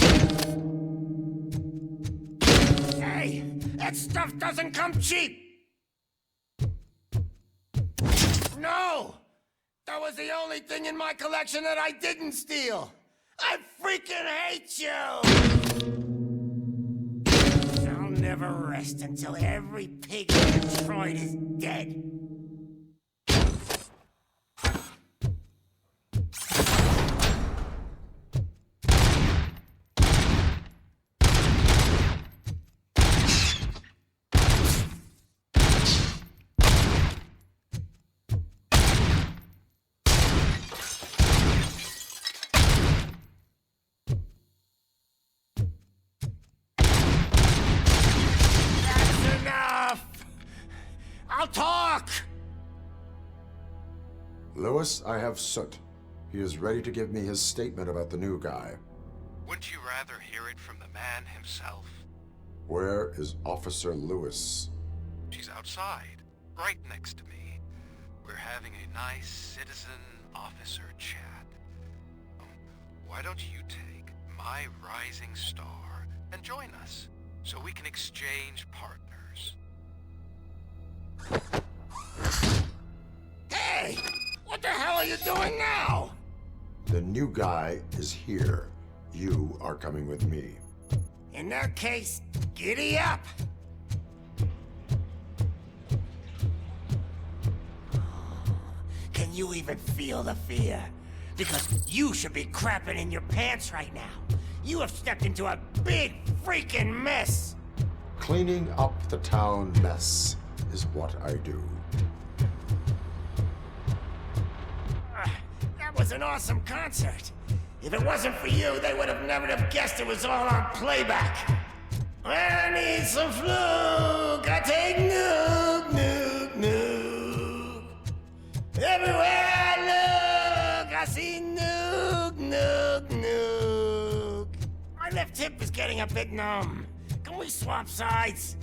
Hey, that stuff doesn't come cheap. No! That was the only thing in my collection that I didn't steal. I freaking hate you! I'll never rest until every pig in Detroit is dead. I'll talk! Lewis, I have Soot. He is ready to give me his statement about the new guy. Wouldn't you rather hear it from the man himself? Where is Officer Lewis? She's outside, right next to me. We're having a nice citizen-officer chat. Why don't you take my rising star and join us, so we can exchange partners? Hey! What the hell are you doing now? The new guy is here. You are coming with me. In that case, giddy up! Can you even feel the fear? Because you should be crapping in your pants right now. You have stepped into a big freaking mess! Cleaning up the town mess is what I do. That was an awesome concert. If it wasn't for you, they would have never have guessed it was all on playback. I need some fluke. I take nuke, nuke, nuke. Everywhere I look, I see nuke, nuke, nuke. My left hip is getting a bit numb. Can we swap sides?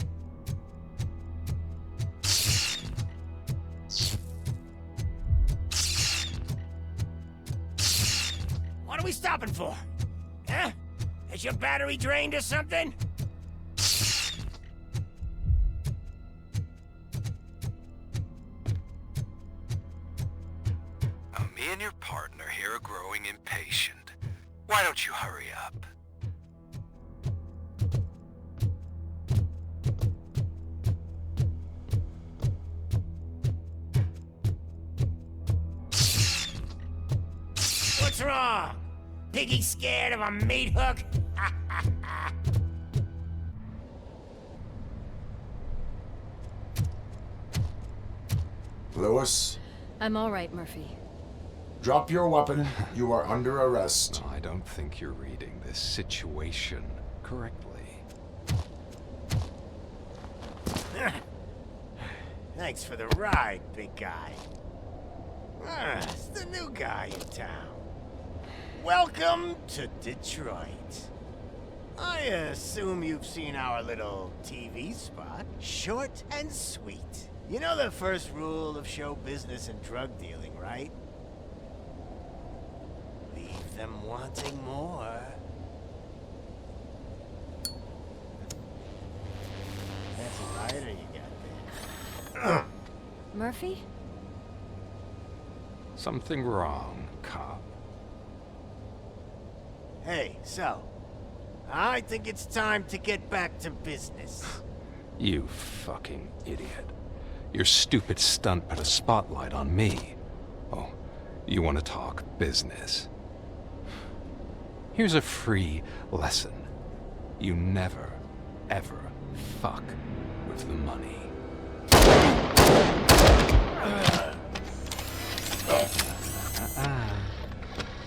What are we stopping for? Huh? Is your battery drained or something? Me and your partner here are growing impatient. Why don't you hurry up? What's wrong? Piggy scared of a meat hook? Lewis, I'm all right, Murphy. drop your weapon. You are under arrest. I don't think you're reading this situation correctly. Thanks for the ride, big guy. It's the new guy in town. Welcome to Detroit. I assume you've seen our little TV spot. Short and sweet. You know the first rule of show business and drug dealing, right? Leave them wanting more. That's a lighter you got there. Murphy? Something wrong, cop. Hey, so, I think it's time to get back to business. You fucking idiot. Your stupid stunt put a spotlight on me. Oh, you want to talk business? Here's a free lesson. You never, ever fuck with the money.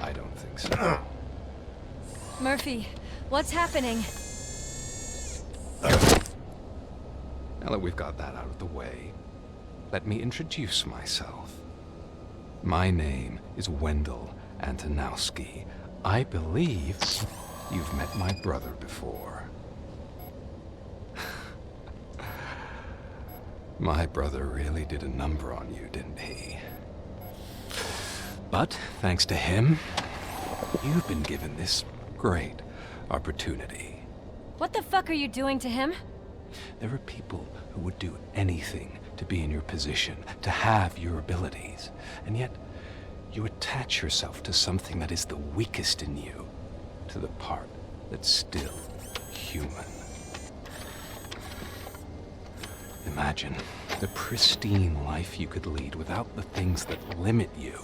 I don't think so. Murphy, what's happening? Now that we've got that out of the way, let me introduce myself. My name is Wendell Antonowski. I believe you've met my brother before. My brother really did a number on you, didn't he? But thanks to him, you've been given this great opportunity. What the fuck are you doing to him? There are people who would do anything to be in your position, to have your abilities, and yet you attach yourself to something that is the weakest in you, to the part that's still human. Imagine the pristine life you could lead without the things that limit you.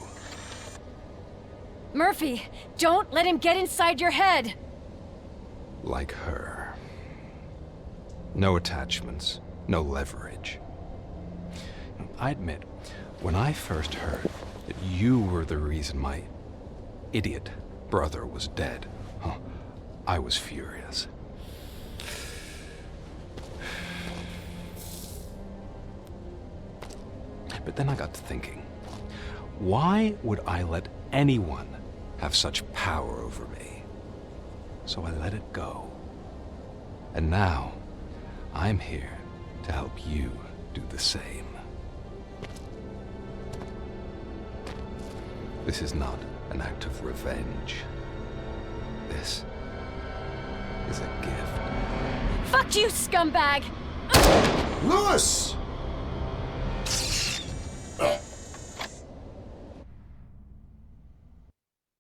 Murphy, don't let him get inside your head! Like her. No attachments, no leverage. I admit, when I first heard that you were the reason my idiot brother was dead, I was furious. But then I got to thinking, why would I let anyone have such power over me? So I let it go. And now, I'm here to help you do the same. This is not an act of revenge. This is a gift. Fuck you, scumbag! Lewis!